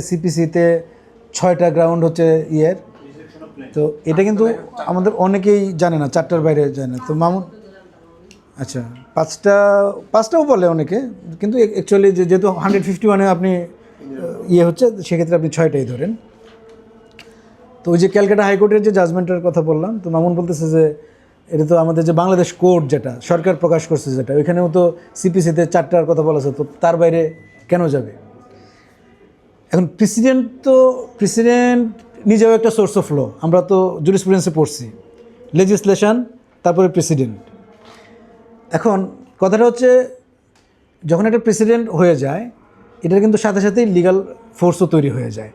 সিপিসিতে 6টা গ্রাউন্ড হচ্ছে ইয়ের, তো এটা কিন্তু আমাদের অনেকেই জানে না, 4টার বাইরে জানে না। তো মামুন আচ্ছা 5টাও বলে অনেকে, কিন্তু অ্যাকচুয়ালি যেহেতু 151-এ আপনি ইয়ে হচ্ছে, সেক্ষেত্রে আপনি 6টাই ধরেন। তো ওই যে ক্যালকাটা হাইকোর্টের যে জাজমেন্টের কথা বললাম, তো মামুন বলতেছে যে এটা তো আমাদের যে বাংলাদেশ কোর্ট যেটা সরকার প্রকাশ করছে, যেটা ওইখানেও তো সিপিসিতে 4টার কথা বলা আছে, তো তার বাইরে কেন যাবে? এখন প্রেসিডেন্ট নিজেও একটা সোর্স অফ ল, আমরা তো জুরিসপ্রুডেন্সে পড়ছি, লেজিসলেশন তারপরে প্রেসিডেন্ট। এখন কথাটা হচ্ছে, যখন একটা প্রেসিডেন্ট হয়ে যায়, এটার কিন্তু সাথে সাথেই লিগাল ফোর্সও তৈরি হয়ে যায়।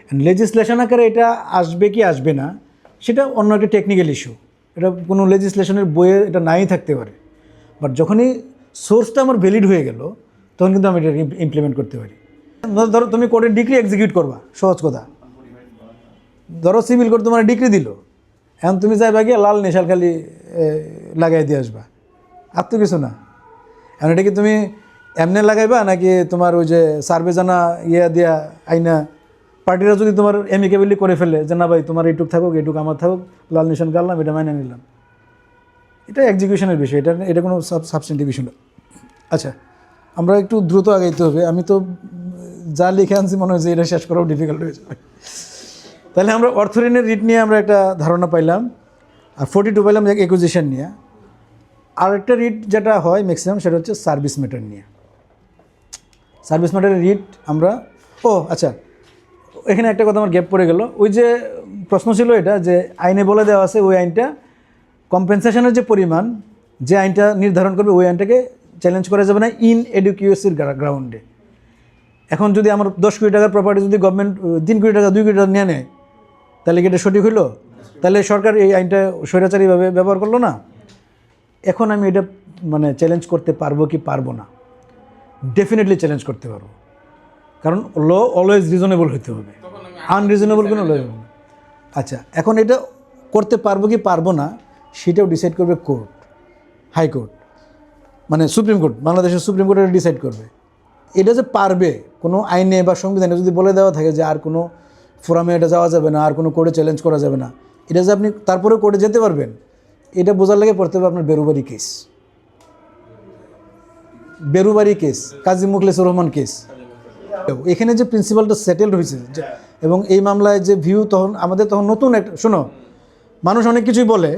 অ্যান্ড লেজিসলেশন আকারে এটা আসবে কি আসবে না, সেটা অন্য একটা টেকনিক্যাল ইস্যু, এটা কোনো লেজিসলেশনের বইয়ে এটা নাই থাকতে পারে। বাট যখনই সোর্সটা আমার ভ্যালিড হয়ে গেল, তখন কিন্তু আমি এটা ইমপ্লিমেন্ট করতে পারি। ধরো তুমি কোর্টের ডিগ্রি এক্সিকিউট করবা, সহজ কথা। ধরো সিভিল কোর্ট তোমার ডিগ্রি দিল, এখন তুমি যাইবা গিয়ে লাল নেশাল খালি লাগাই দিয়ে আসবা, আর তো কিছু না। এখন এটা কি তুমি এমনি লাগাইবা, নাকি তোমার ওই যে সার্ভে জানা ইয়া দিয়া আইনা পার্টিরা যদি তোমার এমিকেবলি করে ফেলে যে না ভাই তোমার এইটুক থাকুক এইটুক আমার থাকুক, লাল নিশান গাললাম, এটা মাইনে নিলাম, এটা এক্সিকিউশনের বিষয়, এটা কোনো সাবস্টেন্টিভ ইস্যু না। আচ্ছা, আমরা একটু দ্রুত আগাইতে হবে, আমি তো যা লিখে আনছি মনে হয় যে এটা শেষ করাও ডিফিকাল্ট হয়ে যাবে। তাহলে আমরা অর্থঋণের রিট নিয়ে আমরা একটা ধারণা পাইলাম, আর 42 পাইলাম একুইজিশন নিয়ে। আর একটা রিট যেটা হয় ম্যাক্সিমাম, সেটা হচ্ছে সার্ভিস ম্যাটার নিয়ে। সার্ভিস ম্যাটারের রিট আমরা আচ্ছা, এখানে একটা কথা আমার গ্যাপ পড়ে গেল। ওই যে প্রশ্ন ছিল এটা, যে আইনে বলে দেওয়া আছে ওই আইনটা কম্পেনসেশনের যে পরিমাণ, যে আইনটা নির্ধারণ করবে, ওই আইনটাকে চ্যালেঞ্জ করা যাবে না ইন এডুকিউসির গ্রাউন্ডে। এখন যদি আমার 10 কোটি টাকার প্রপার্টি যদি গভর্নমেন্ট 3 কোটি টাকা 2 কোটি টাকা নিয়ে নেয়, তাহলে কি এটা সঠিক হইলো? তাহলে সরকার এই আইনটা স্বৈরাচারীভাবে ব্যবহার করলো না। এখন আমি এটা মানে চ্যালেঞ্জ করতে পারবো কি পারবো না? ডেফিনেটলি চ্যালেঞ্জ করতে পারবো, কারণ ল অলওয়েজ রিজনেবল হতে হবে, আনরিজনেবল কোনো ল। আচ্ছা, এখন এটা করতে পারবো কি পারবো না, সেটাও ডিসাইড করবে কোর্ট, হাইকোর্ট, মানে সুপ্রিম কোর্ট, বাংলাদেশের সুপ্রিম কোর্ট এটা ডিসাইড করবে। এটা যে পারবে, কোনো আইনে বা সংবিধানে যদি বলে দেওয়া থাকে যে আর কোনো ফোরামে এটা যাওয়া যাবে না, আর কোনো কোর্টে চ্যালেঞ্জ করা যাবে না, এটা যে আপনি তারপরেও কোর্টে যেতে পারবেন, এটা বোঝার লাগে পড়তে হবে আপনার বেরুবারি কেস, কাজী মুখলেসুর রহমান কেস। এখানে যে প্রিন্সিপালটা সেটেলড হয়েছে, এবং এই মামলায় যে ভিউ, তখন আমাদের তখন নতুন একটা, শোনো, মানুষ অনেক কিছুই বলে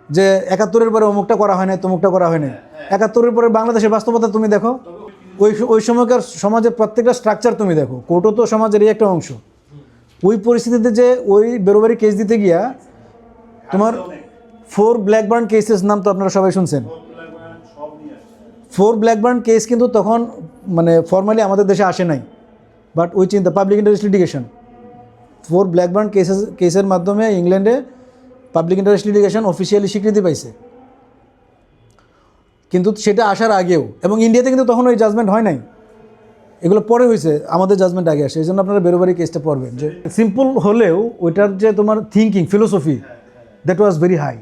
যে 71-এর পরে অমুকটা করা হয় না, তমুকটা করা হয় না। 71-এর পরে বাংলাদেশের বাস্তবতা তুমি দেখো, ওই সময়কার সমাজের প্রত্যেকটা স্ট্রাকচার তুমি দেখো, কোর্টও তো সমাজেরই একটা অংশ। ওই পরিস্থিতিতে যে ওই বেরোবারি কেস দিতে গিয়া তোমার 4 ব্ল্যাকবার্ন কেসেস নাম তো আপনারা সবাই শুনছেন। 4 ব্ল্যাকবার্ন কেস কিন্তু তখন মানে ফর্মালি আমাদের দেশে আসে নাই, বাট ওই চিন্তা পাবলিক ইন্টারেস্ট লিটিগেশন, 4 ব্ল্যাকবার্ন কেসের মাধ্যমে ইংল্যান্ডে পাবলিক ইন্টারেস্ট লিটিগেশন অফিসিয়ালি স্বীকৃতি পাইছে। কিন্তু সেটা আসার আগেও, এবং ইন্ডিয়াতে কিন্তু তখন ওই জাজমেন্ট হয় নাই, এগুলো পরে হয়েছে, আমাদের জাজমেন্ট আগে আসে। এই জন্য আপনারা বেরোবারি কেসটা পড়বেন, যে সিম্পল হলেও ওইটার যে তোমার thinking philosophy, that was very high.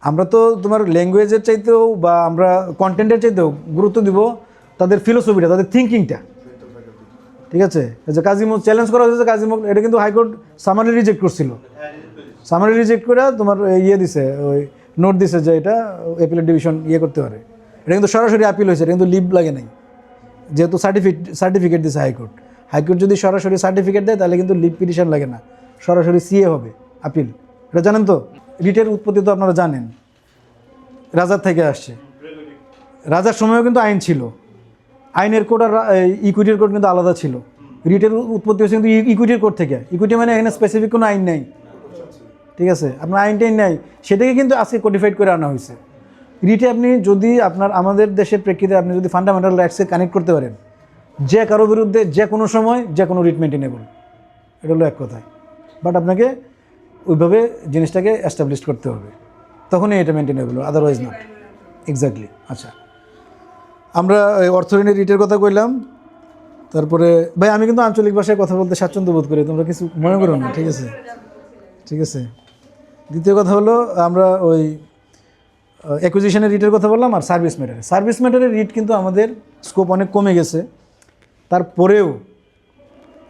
আমরা তো তোমার ল্যাঙ্গুয়েজের চাইতেও বা আমরা কন্টেন্টের চাইতেও গুরুত্ব দিব তাদের ফিলোসফিটা, তাদের থিঙ্কিংটা, ঠিক আছে? যে কাজীমুখ চ্যালেঞ্জ করা হয়েছে, কাজীমুখ এটা কিন্তু হাইকোর্ট সামারি রিজেক্ট করছিল, সামারি রিজেক্ট করে তোমার ইয়ে দিছে, ওই নোট দিছে যে এটা অ্যাপিলেট ডিভিশন ইয়ে করতে পারে। এটা কিন্তু সরাসরি আপিল হয়েছে, এটা কিন্তু লিভ লাগে নাই, যেহেতু সার্টিফিকেট দিছে হাইকোর্ট যদি সরাসরি সার্টিফিকেট দেয় তাহলে কিন্তু লিভ পিটিশন লাগে না, সরাসরি সিএ হবে আপিল। এটা জানেন তো? রিটের উৎপত্তি তো আপনারা জানেন, রাজার থেকে আসছে। রাজার সময়ও কিন্তু আইন ছিল, আইনের কোর্ট আর ইকুইটির কোর্ট কিন্তু আলাদা ছিল। রিটের উৎপত্তি হচ্ছে কিন্তু ইকুইটির কোর্ট থেকে। ইকুইটি মানে এখানে স্পেসিফিক কোনো আইন নেই, ঠিক আছে? আপনার আইনটাই নেই, সেটাকে কিন্তু আজকে কোডিফাইড করে আনা হয়েছে। রিটে আপনি যদি আমাদের দেশের প্রেক্ষিতে আপনি যদি ফান্ডামেন্টাল রাইটসকে কানেক্ট করতে পারেন, যে কারো বিরুদ্ধে যে কোনো সময় যে কোনো রিট মেনটেনেবল, এটা হলো এক কথায়। বাট আপনাকে ওইভাবে জিনিসটাকে এস্টাবলিশ করতে হবে, তখনই এটা মেনটেনেবল, আদারওয়াইজ নট। এক্স্যাক্টলি। আচ্ছা, আমরা অর্থঋণের রিটের কথা কইলাম। তারপরে ভাই আমি কিন্তু আঞ্চলিক ভাষায় কথা বলতে স্বাচ্ছন্দ্য বোধ করি, তোমরা কিছু মনে করো না, ঠিক আছে? ঠিক আছে। দ্বিতীয় কথা হলো, আমরা ওই অ্যাকুইজিশনের রিটের কথা বললাম। আর সার্ভিস ম্যাটারের রিট কিন্তু আমাদের স্কোপ অনেক কমে গেছে। তারপরেও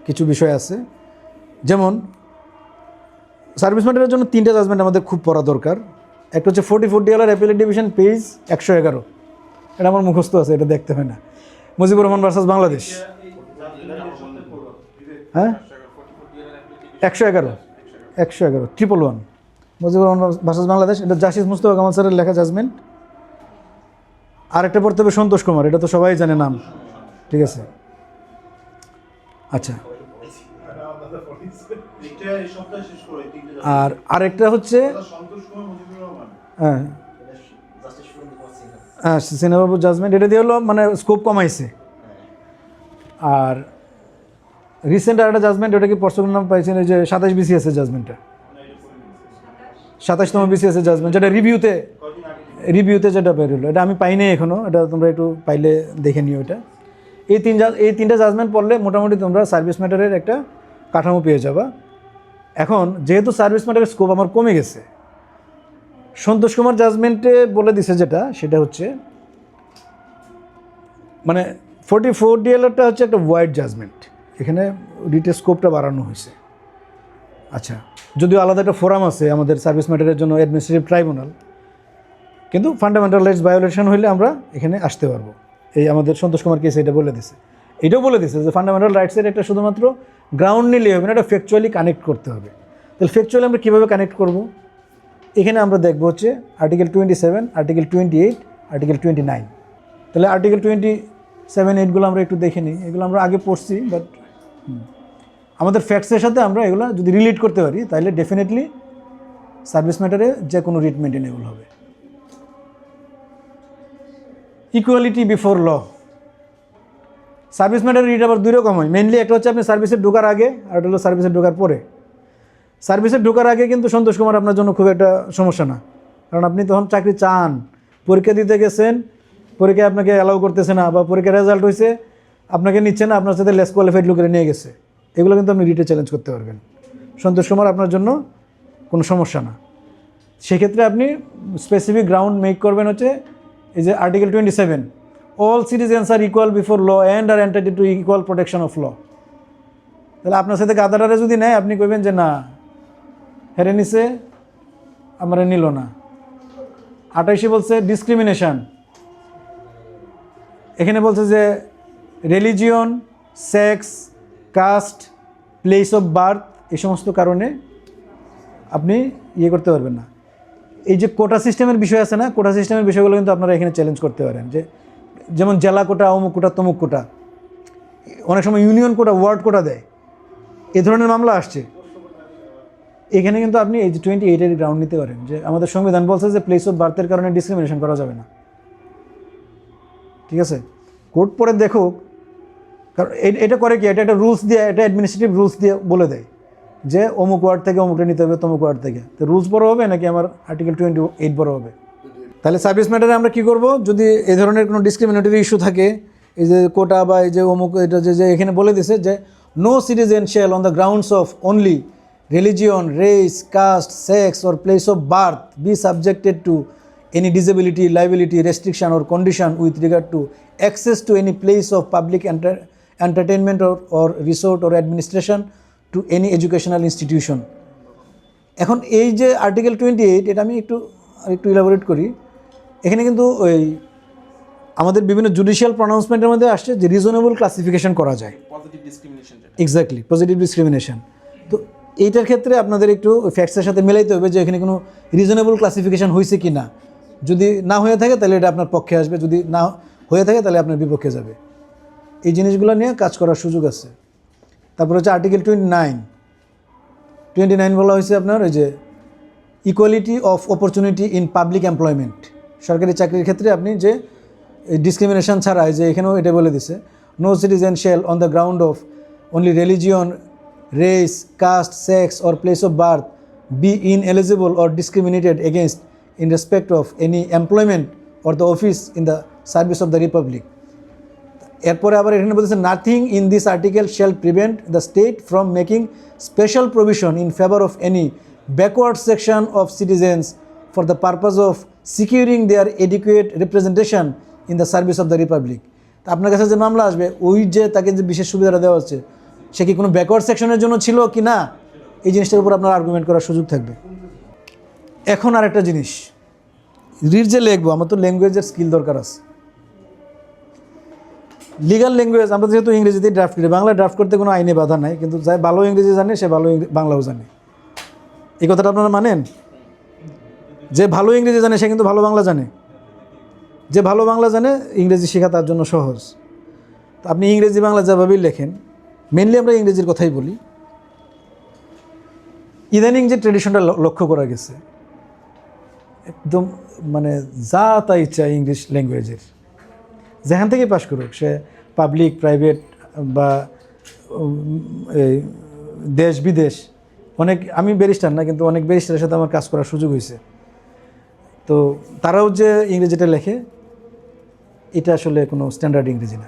কিছু বিষয় আছে, যেমন সার্ভিস ম্যাটারের জন্য 3টা জাজমেন্ট আমাদের খুব পড়া দরকার। একটা হচ্ছে 44 DLR অ্যাপিলেট ডিভিশন পেজ 111, এটা আমার মুখস্থ আছে, এটা দেখতে হয় না। মুজিবুর রহমান ভার্সাস বাংলাদেশ, হ্যাঁ 111 111 মুজিবুর রহমান ভার্সাস বাংলাদেশ, এটা জাসিস মুস্তফা কামাল স্যারের লেখা জাজমেন্ট। আরেকটা পড়তে হবে সন্তোষ কুমার, এটা তো সবাই জানে নাম, ঠিক আছে। আচ্ছা, আর আরেকটা হচ্ছে হ্যাঁ হ্যাঁ সিনেমাবু জাজমেন্ট, এটা দিয়ে হলো মানে স্কোপ কমাইছে। আর রিসেন্ট আরেকটা জাজমেন্ট, ওটা কি পর্সোনাল নাম পাইছেন, এই যে 27 BCS এর জাজমেন্টটা, 27তম BCS এর জাজমেন্ট, যেটা রিভিউতে যেটা বের হলো, এটা আমি পাইনি এখনও, এটা তোমরা একটু পাইলে দেখে নিও। এটা এই তিনটা জাজমেন্ট পড়লে মোটামুটি তোমরা সার্ভিস ম্যাটারের একটা কাঠামো পেয়ে যাবা। এখন যেহেতু সার্ভিস ম্যাটারের স্কোপ আমার কমে গেছে, সন্তোষ কুমার জাজমেন্টে বলে দিছে যেটা, সেটা হচ্ছে মানে 44 DLRটা হচ্ছে একটা ওয়াইড জাজমেন্ট, এখানে রিটের স্কোপটা বাড়ানো হয়েছে। আচ্ছা, যদিও আলাদা একটা ফোরাম আছে আমাদের সার্ভিস ম্যাটারের জন্য, অ্যাডমিনিস্ট্রেটিভ ট্রাইব্যুনাল, কিন্তু ফান্ডামেন্টাল রাইটস ভায়োলেশন হইলে আমরা এখানে আসতে পারবো। এই আমাদের সন্তোষ কুমার কেস এটা বলে দিছে, এটাও বলে দিছে যে ফান্ডামেন্টাল রাইটসের একটা শুধুমাত্র গ্রাউন্ড নিলেই হবে না, এটা ফ্যাকচুয়ালি কানেক্ট করতে হবে। তাহলে ফ্যাকচুয়ালি আমরা কীভাবে কানেক্ট করব? এখানে আমরা দেখব হচ্ছে আর্টিকেল 27, আর্টিকেল 28, আর্টিকেল 29। তাহলে আর্টিকেল 27, 8গুলো আমরা একটু দেখে নিই। এগুলো আমরা আগে পড়ছি, বাট আমাদের ফ্যাক্টসের সাথে আমরা এগুলো যদি রিলেট করতে পারি তাহলে ডেফিনেটলি সার্ভিস ম্যাটারে যে কোনো রিট মেনটেনেবল হবে। ইকুয়ালিটি বিফোর ল, সার্ভিস ম্যাটারের রিট আবার দুই রকম হয় মেনলি। একটা হচ্ছে আপনি সার্ভিসে ঢোকার আগে, আর একটা হলো সার্ভিসে ঢোকার পরে। সার্ভিসে ঢোকার আগে কিন্তু সন্তোষ কুমার আপনার জন্য খুব একটা সমস্যা না, কারণ আপনি তখন চাকরি চান, পরীক্ষা দিতে গেছেন, পরীক্ষা আপনাকে অ্যালাউ করতেছে না, বা পরীক্ষার রেজাল্ট হয়েছে আপনাকে নিচ্ছে না, আপনার সাথে লেস কোয়ালিফাইড লোকেরা নিয়ে গেছে, এগুলো কিন্তু আপনি রিটে চ্যালেঞ্জ করতে পারবেন। সন্তোষ কুমার আপনার জন্য কোনো সমস্যা না। সেক্ষেত্রে আপনি স্পেসিফিক গ্রাউন্ড মেক করবেন হচ্ছে এই যে আর্টিকেল 27, অল সিটিজেন্স আর ইকুয়াল বিফোর ল অ্যান্ড আর entitled to equal protection of law. তাহলে আপনার সাথে গাদাটারে যদি নেয়, আপনি কইবেন যে না, হেরে নিছে, আমরা নিল না। 28 বলছে ডিসক্রিমিনেশন, এখানে বলছে যে religion, sex, caste, place of birth, এই সমস্ত কারণে আপনি ইয়ে করতে পারবেন না। এই যে কোটা সিস্টেমের বিষয় আছে না, কোটা সিস্টেমের বিষয়গুলো কিন্তু আপনারা এখানে চ্যালেঞ্জ করতে পারেন, যে যেমন জেলা কোটা, অমুক কোটা, তমুক কোটা, অনেক সময় ইউনিয়ন কোটা, ওয়ার্ড কোটা দেয়, এ ধরনের মামলা আসছে। এখানে কিন্তু আপনি এই যে 28-এর গ্রাউন্ড নিতে পারেন, যে আমাদের সংবিধান বলছে যে প্লেস অফ বার্থের কারণে ডিসক্রিমিনেশন করা যাবে না, ঠিক আছে। কোর্ট পরে দেখুক, কারণ এটা করে কি, এটা একটা রুলস দিয়ে, এটা অ্যাডমিনিস্ট্রেটিভ রুলস দিয়ে বলে দেয় যে অমুক ওয়ার্ড থেকে অমুকটা নিতে হবে, তমুক ওয়ার্ড থেকে। তো রুলস বড় হবে নাকি আমার আর্টিকেল 28 বড় হবে? তাহলে সার্ভিস ম্যাটারে আমরা কী করব, যদি এ ধরনের কোনো ডিসক্রিমিনেটরি ইস্যু থাকে, এই যে কোটা বা এই যে অমুক, এটা যে এখানে বলে দিছে যে no citizen shall on the grounds of only religion, race, caste, sex or place of birth be subjected to any disability, liability, restriction or condition with regard to access to any place of public entertainment or resort or administration to any educational institution. এখন এই যে article 28, এটা আমি একটু elaborate করি। এখানে কিন্তু ওই আমাদের বিভিন্ন জুডিশিয়াল প্রনাউন্সমেন্টের মধ্যে আসছে যে রিজনেবল ক্লাসিফিকেশন করা যায়, positive discrimination, exactly positive discrimination. তো এইটার ক্ষেত্রে আপনাদের একটু ফ্যাক্টসের সাথে মেলাইতে হবে যে এখানে কোনো রিজনেবল ক্লাসিফিকেশন হয়েছে কি না। যদি না হয়ে থাকে তাহলে এটা আপনার পক্ষে আসবে, যদি না হয়ে থাকে তাহলে আপনার বিপক্ষে যাবে। এই জিনিসগুলো নিয়ে কাজ করার সুযোগ আছে। তারপর হচ্ছে আর্টিকেল 29 বলা হয়েছে আপনার ওই যে equality of opportunity in public employment, সরকারি চাকরির ক্ষেত্রে আপনি যে ডিসক্রিমিনেশন ছাড়া, যে এখানেও এটা বলে দিছে no citizen shall on the ground of only religion, race, caste, sex or place of birth be ineligible or discriminated against in respect of any employment or the office in the service of the republic. এরপরে আবার এখানে বলতেছে nothing in this article shall prevent the state from making special provision in favour of any backward section of citizens for the purpose of securing their adequate representation in the service of the republic. তা আপনার কাছে যে মামলা আসবে, ওই যে তাকে যে বিশেষ সুবিধাটা দেওয়া হচ্ছে, সে কি কোনো ব্যাকওয়ার্ড সেকশনের জন্য ছিল কি না, এই জিনিসটার উপর আপনার আর্গুমেন্ট করার সুযোগ থাকবে। এখন আরেকটা জিনিস, রিড যে লিখবো, আমার তো ল্যাঙ্গুয়েজের স্কিল দরকার আছে। লিগাল ল্যাঙ্গুয়েজ আমরা যেহেতু ইংরেজিতেই ড্রাফট করি, বাংলা ড্রাফট করতে কোনো আইনে বাধা নাই, কিন্তু যাই ভালো ইংরেজি জানে সে ভালো বাংলাও জানে। এই কথাটা আপনারা মানেন? যে ভালো ইংরেজি জানে সে কিন্তু ভালো বাংলা জানে, যে ভালো বাংলা জানে ইংরেজি শেখা তার জন্য সহজ। তো আপনি ইংরেজি বাংলা যেভাবেই লেখেন, মেনলি আমরা ইংরেজির কথাই বলি, ইদানিং যে ট্রেডিশনটা লক্ষ্য করা গেছে, একদম মানে যা তা ইচ্ছা ইংলিশ ল্যাঙ্গুয়েজের, যেখান থেকে পাশ করুক, সে পাবলিক প্রাইভেট বা দেশ বিদেশ, অনেক, আমি ব্যারিস্টার না কিন্তু অনেক ব্যারিস্টারের সাথে আমার কাজ করার সুযোগ হয়েছে। তো তারাও যে ইংরেজিটা লেখে, এটা আসলে কোনো স্ট্যান্ডার্ড ইংরেজি না।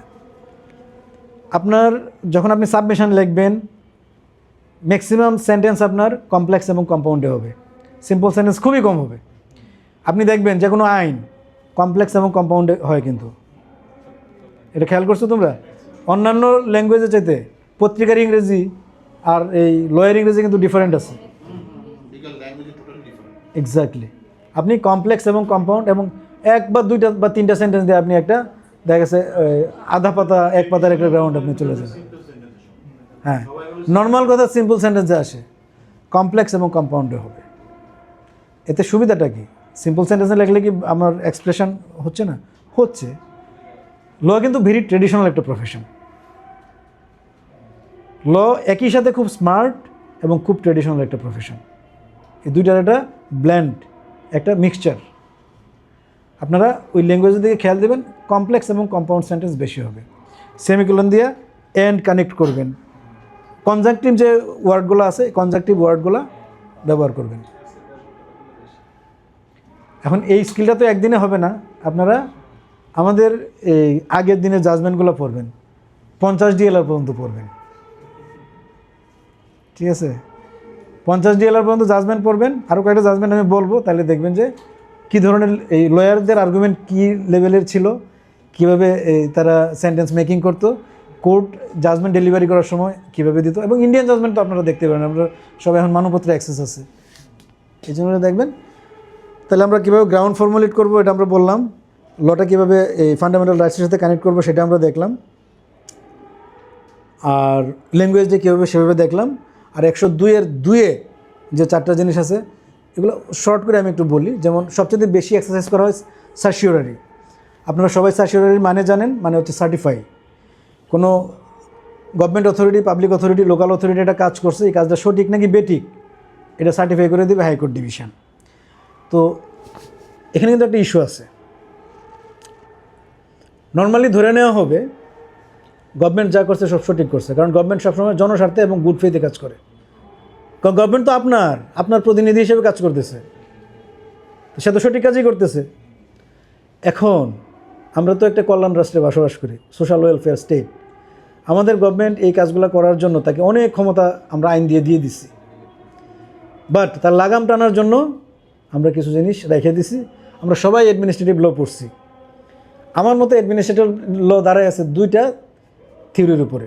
আপনার যখন আপনি সাবমিশন লিখবেন, ম্যাক্সিমাম সেন্টেন্স আপনার কমপ্লেক্স এবং কম্পাউন্ডে হবে, সিম্পল সেন্টেন্স খুবই কম হবে। আপনি দেখবেন যে কোনো আইন কমপ্লেক্স এবং কম্পাউন্ডে হয়, কিন্তু এটা খেয়াল করছো তোমরা? অন্যান্য ল্যাঙ্গুয়েজের চাইতে পত্রিকার ইংরেজি আর এই লয়ের ইংরেজি কিন্তু ডিফারেন্ট আছে। এক্স্যাক্টলি, আপনি কমপ্লেক্স এবং কম্পাউন্ড এবং এক বা দুইটা বা তিনটা সেন্টেন্স দিয়ে আপনি একটা দেখা গেছে আধা পাতা এক পাতার একটা গ্রাউন্ড আপনি চলে যাবেন। হ্যাঁ, নর্মাল কথা সিম্পল সেন্টেন্সে আসে, কমপ্লেক্স এবং কম্পাউন্ডে হবে। এতে সুবিধাটা কি? সিম্পল সেন্টেন্সে লিখলে কি আমার এক্সপ্রেশন হচ্ছে না? হচ্ছে। ল কিন্তু ভেরি ট্রেডিশনাল একটা প্রফেশন। ল একই সাথে খুব স্মার্ট এবং খুব ট্রেডিশনাল একটা প্রফেশন। এই দুইটার একটা ব্ল্যান্ড, একটা মিক্সচার। আপনারা ওই ল্যাঙ্গুয়েজের দিকে খেয়াল দেবেন, কমপ্লেক্স এবং কম্পাউন্ড সেন্টেন্স বেশি হবে। সেমিকোলন দিয়ে এন্ড কানেক্ট করবেন। কনজাংটিভ যে ওয়ার্ডগুলো আছে, কনজাংটিভ ওয়ার্ডগুলো ব্যবহার করবেন। এখন এই স্কিলটা তো একদিনে হবে না, আপনারা আমাদের এই আগের দিনের জাজমেন্টগুলো পড়বেন, 50 DLR পর্যন্ত পড়বেন, ঠিক আছে? 50 DLR পর্যন্ত জাজমেন্ট পড়বেন। আরও কয়েকটা জাজমেন্ট আমি বলবো, তাহলে দেখবেন যে কী ধরনের এই লয়ারদের আর্গুমেন্ট কী লেভেলের ছিল, কীভাবে তারা সেন্টেন্স মেকিং করতো, কোর্ট জাজমেন্ট ডেলিভারি করার সময় কীভাবে দিত। এবং ইন্ডিয়ান জাজমেন্ট তো আপনারা দেখতে পারেন, আমরা সবাই এখন মানবপত্রে অ্যাক্সেস আছে, এই জন্য দেখবেন। তাহলে আমরা কীভাবে গ্রাউন্ড ফর্মুলেট করবো এটা আমরা বললাম, লটা কীভাবে এই ফান্ডামেন্টাল রাইটসের সাথে কানেক্ট করবো সেটা আমরা দেখলাম, আর ল্যাঙ্গুয়েজটা কীভাবে সেভাবে দেখলাম। আর 102-এর 2-এ যে 4টা জিনিস আছে, এগুলো শর্ট করে আমি একটু বলি। যেমন সবচেয়ে বেশি এক্সারসাইজ করা হয় সার্টিওরারি। আপনারা সবাই সার্টিওরারির মানে জানেন, মানে হচ্ছে সার্টিফাই। কোনো government authority, public authority, local authority একটা কাজ করছে, এই কাজটা সঠিক নাকি বেঠিক এটা সার্টিফাই করে দেবে হাইকোর্ট ডিভিশন। তো এখানে কিন্তু একটা ইস্যু আছে। নর্মালি ধরে নেওয়া হবে গভর্নমেন্ট যা করছে সব সঠিক করছে, কারণ গভর্নমেন্ট সবসময় জনস্বার্থে এবং গুড ফেইথে কাজ করে। কারণ গভর্নমেন্ট তো আপনার প্রতিনিধি হিসেবে কাজ করতেছে, সে তো সঠিক কাজই করতেছে। এখন আমরা তো একটা কল্যাণ রাষ্ট্রে বসবাস করি, সোশ্যাল ওয়েলফেয়ার স্টেট। আমাদের গভর্নমেন্ট এই কাজগুলো করার জন্য তাকে অনেক ক্ষমতা আমরা আইন দিয়ে দিছি, বাট তার লাগাম টানার জন্য আমরা কিছু জিনিস রেখে দিছি। আমরা সবাই অ্যাডমিনিস্ট্রেটিভ ল পড়ছি। আমার মতে অ্যাডমিনিস্ট্রেটিভ ল দাঁড়ায় আছে 2টা থিওরির উপরে,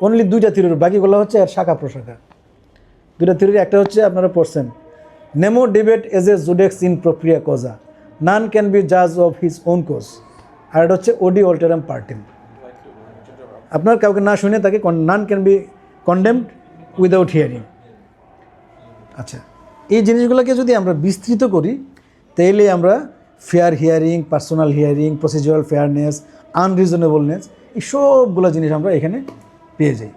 অনলি 2টা থিওরির, বাকিগুলো হচ্ছে আর শাখা প্রশাখা। 2টা থিওরি, একটা হচ্ছে আপনারা পড়ছেন নেমো ডিবেট এজ এ জুডেক্স ইন প্রক্রিয়া কজা, নান ক্যান বি জাজ অফ হিজ ওন কোজ। আর এটা হচ্ছে ওডি অল্টারাম পার্টিম। আপনার কাউকে না শুনে তাকে none can be condemned without hearing. আচ্ছা, এই জিনিসগুলোকে যদি আমরা বিস্তৃত করি, তাইলে আমরা fair hearing, personal hearing, procedural fairness, unreasonableness, এই সবগুলো জিনিস আমরা এখানে পেয়ে যাই,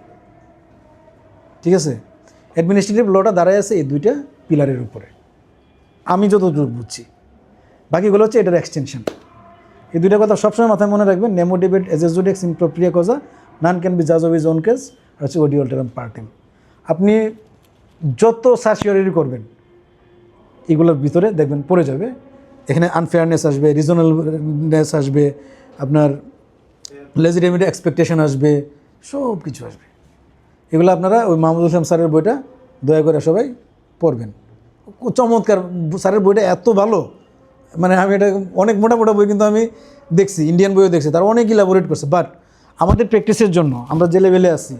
ঠিক আছে? অ্যাডমিনিস্ট্রেটিভ লটা দাঁড়ায় আছে এই 2টা পিলারের উপরে, আমি যতদূর বুঝছি। বাকিগুলো হচ্ছে এটার এক্সটেনশন। এই 2টা কথা সবসময় মাথায় মনে রাখবেন, নেমো ডিবেট এজ এ জুডেক্স ইন প্রক্রিয়া কজা, নান ক্যান বি জাজ অফ হিজ ওন কেস, আর হচ্ছে ওডি অল্টারাম পার্টিম। আপনি যত সার্টিওরারি করবেন এগুলোর ভিতরে দেখবেন পড়ে যাবে। এখানে আনফেয়ারনেস আসবে, রিজনেবলনেস আসবে, আপনার লেজিটিমেট এক্সপেকটেশন আসবে, সব কিছু আসবে। এগুলো আপনারা ওই মাহমুদুল ইসলাম স্যারের বইটা দয়া করে সবাই পড়বেন। চমৎকার, স্যারের বইটা এত ভালো, মানে আমি এটা অনেক মোটা বই কিন্তু আমি দেখছি, ইন্ডিয়ান বইও দেখছি, তারা অনেক ইলাবোরেট করছে। বাট আমাদের প্র্যাকটিসের জন্য আমরা যে লেভেলে আছি,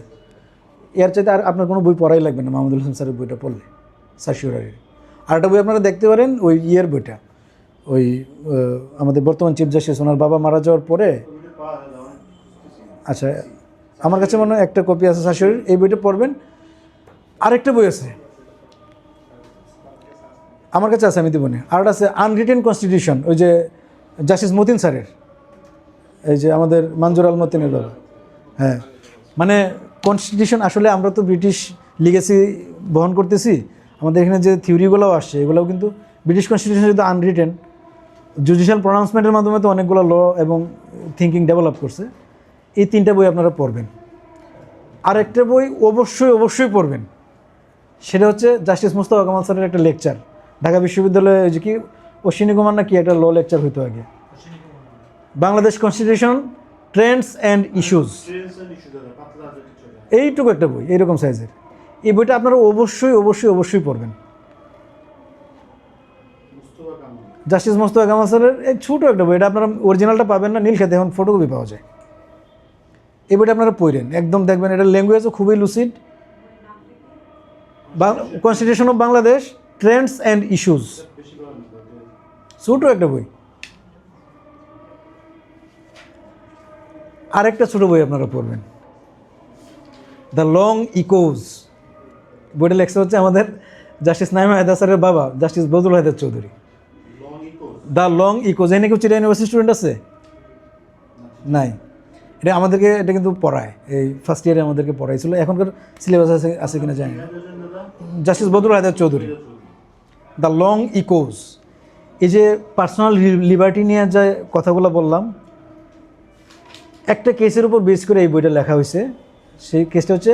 এর চাইতে আর আপনার কোনো বই পড়াই লাগবে না মাহমুদুল হাসান স্যারের বইটা পড়লে, সার্সিওরারির। আর একটা বই আপনারা দেখতে পারেন ওই ইয়ের বইটা, ওই আমাদের বর্তমান চিফ জাস্টিস ওনার বাবা মারা যাওয়ার পরে, আচ্ছা আমার কাছে মনে হয় একটা কপি আছে সার্সিওরারির, এই বইটা পড়বেন। আরেকটা বই আছে আমার কাছে আছে, আমি দিব না। আর আছে আনরিটেন কনস্টিটিউশন, ওই যে জাস্টিস মতিন স্যারের, এই যে আমাদের মঞ্জুর আল মতিনের বাবা। হ্যাঁ, মানে কনস্টিটিউশন আসলে আমরা তো ব্রিটিশ লিগেসি বহন করতেছি, আমাদের এখানে যে থিওরিগুলোও আসছে এগুলোও কিন্তু ব্রিটিশ কনস্টিটিউশন যদি আনরিটেন, জুডিশিয়াল প্রনাউন্সমেন্টের মাধ্যমে তো অনেকগুলো ল এবং থিঙ্কিং ডেভেলপ করছে। এই 3টা বই আপনারা পড়বেন। আর একটা বই অবশ্যই পড়বেন, সেটা হচ্ছে জাস্টিস মুস্তাফা কামাল স্যারের একটা লেকচার, ঢাকা বিশ্ববিদ্যালয়ে যে কি অশ্বিনী কুমার না কি একটা ল লেকচার হইতো আগে, Bangladesh constitution Trends and issues, এইটুকু একটা বই এইরকম সাইজের। এই বইটা আপনারা অবশ্যই পড়বেন। জাস্টিস মুস্তাফা কামাল স্যারের এই ছোটো একটা বই, এটা আপনারা অরিজিনালটা পাবেন না, নীলক্ষেতে এখন ফটোকপি পাওয়া যায়। এই বইটা আপনারা পড়েন, একদম দেখবেন এটা ল্যাঙ্গুয়েজও খুবই lucid. Constitution of Bangladesh Trends and issues, ছোটো একটা বই। আরেকটা ছোটো বই আপনারা পড়বেন, দ্য লং ইকোজ। বইটা লেখা হচ্ছে আমাদের জাস্টিস নাইমা হায়দার স্যারের বাবা justice Badrul Haider Chowdhury. The long echoes, এনে কেউ চিরা ইউনিভার্সিটি স্টুডেন্ট আছে? নাই। এটা আমাদেরকে, এটা কিন্তু পড়ায়, এই ফার্স্ট ইয়ারে আমাদেরকে পড়াইছিল, এখনকার সিলেবাস আছে কিনা জানি না। Justice Badrul Haider Chowdhury, the long echoes. এই যে পার্সোনাল লিবার্টি নিয়ে যে কথাগুলো বললাম, একটা কেসের উপর বেস করে এই বইটা লেখা হয়েছে। সেই কেসটা হচ্ছে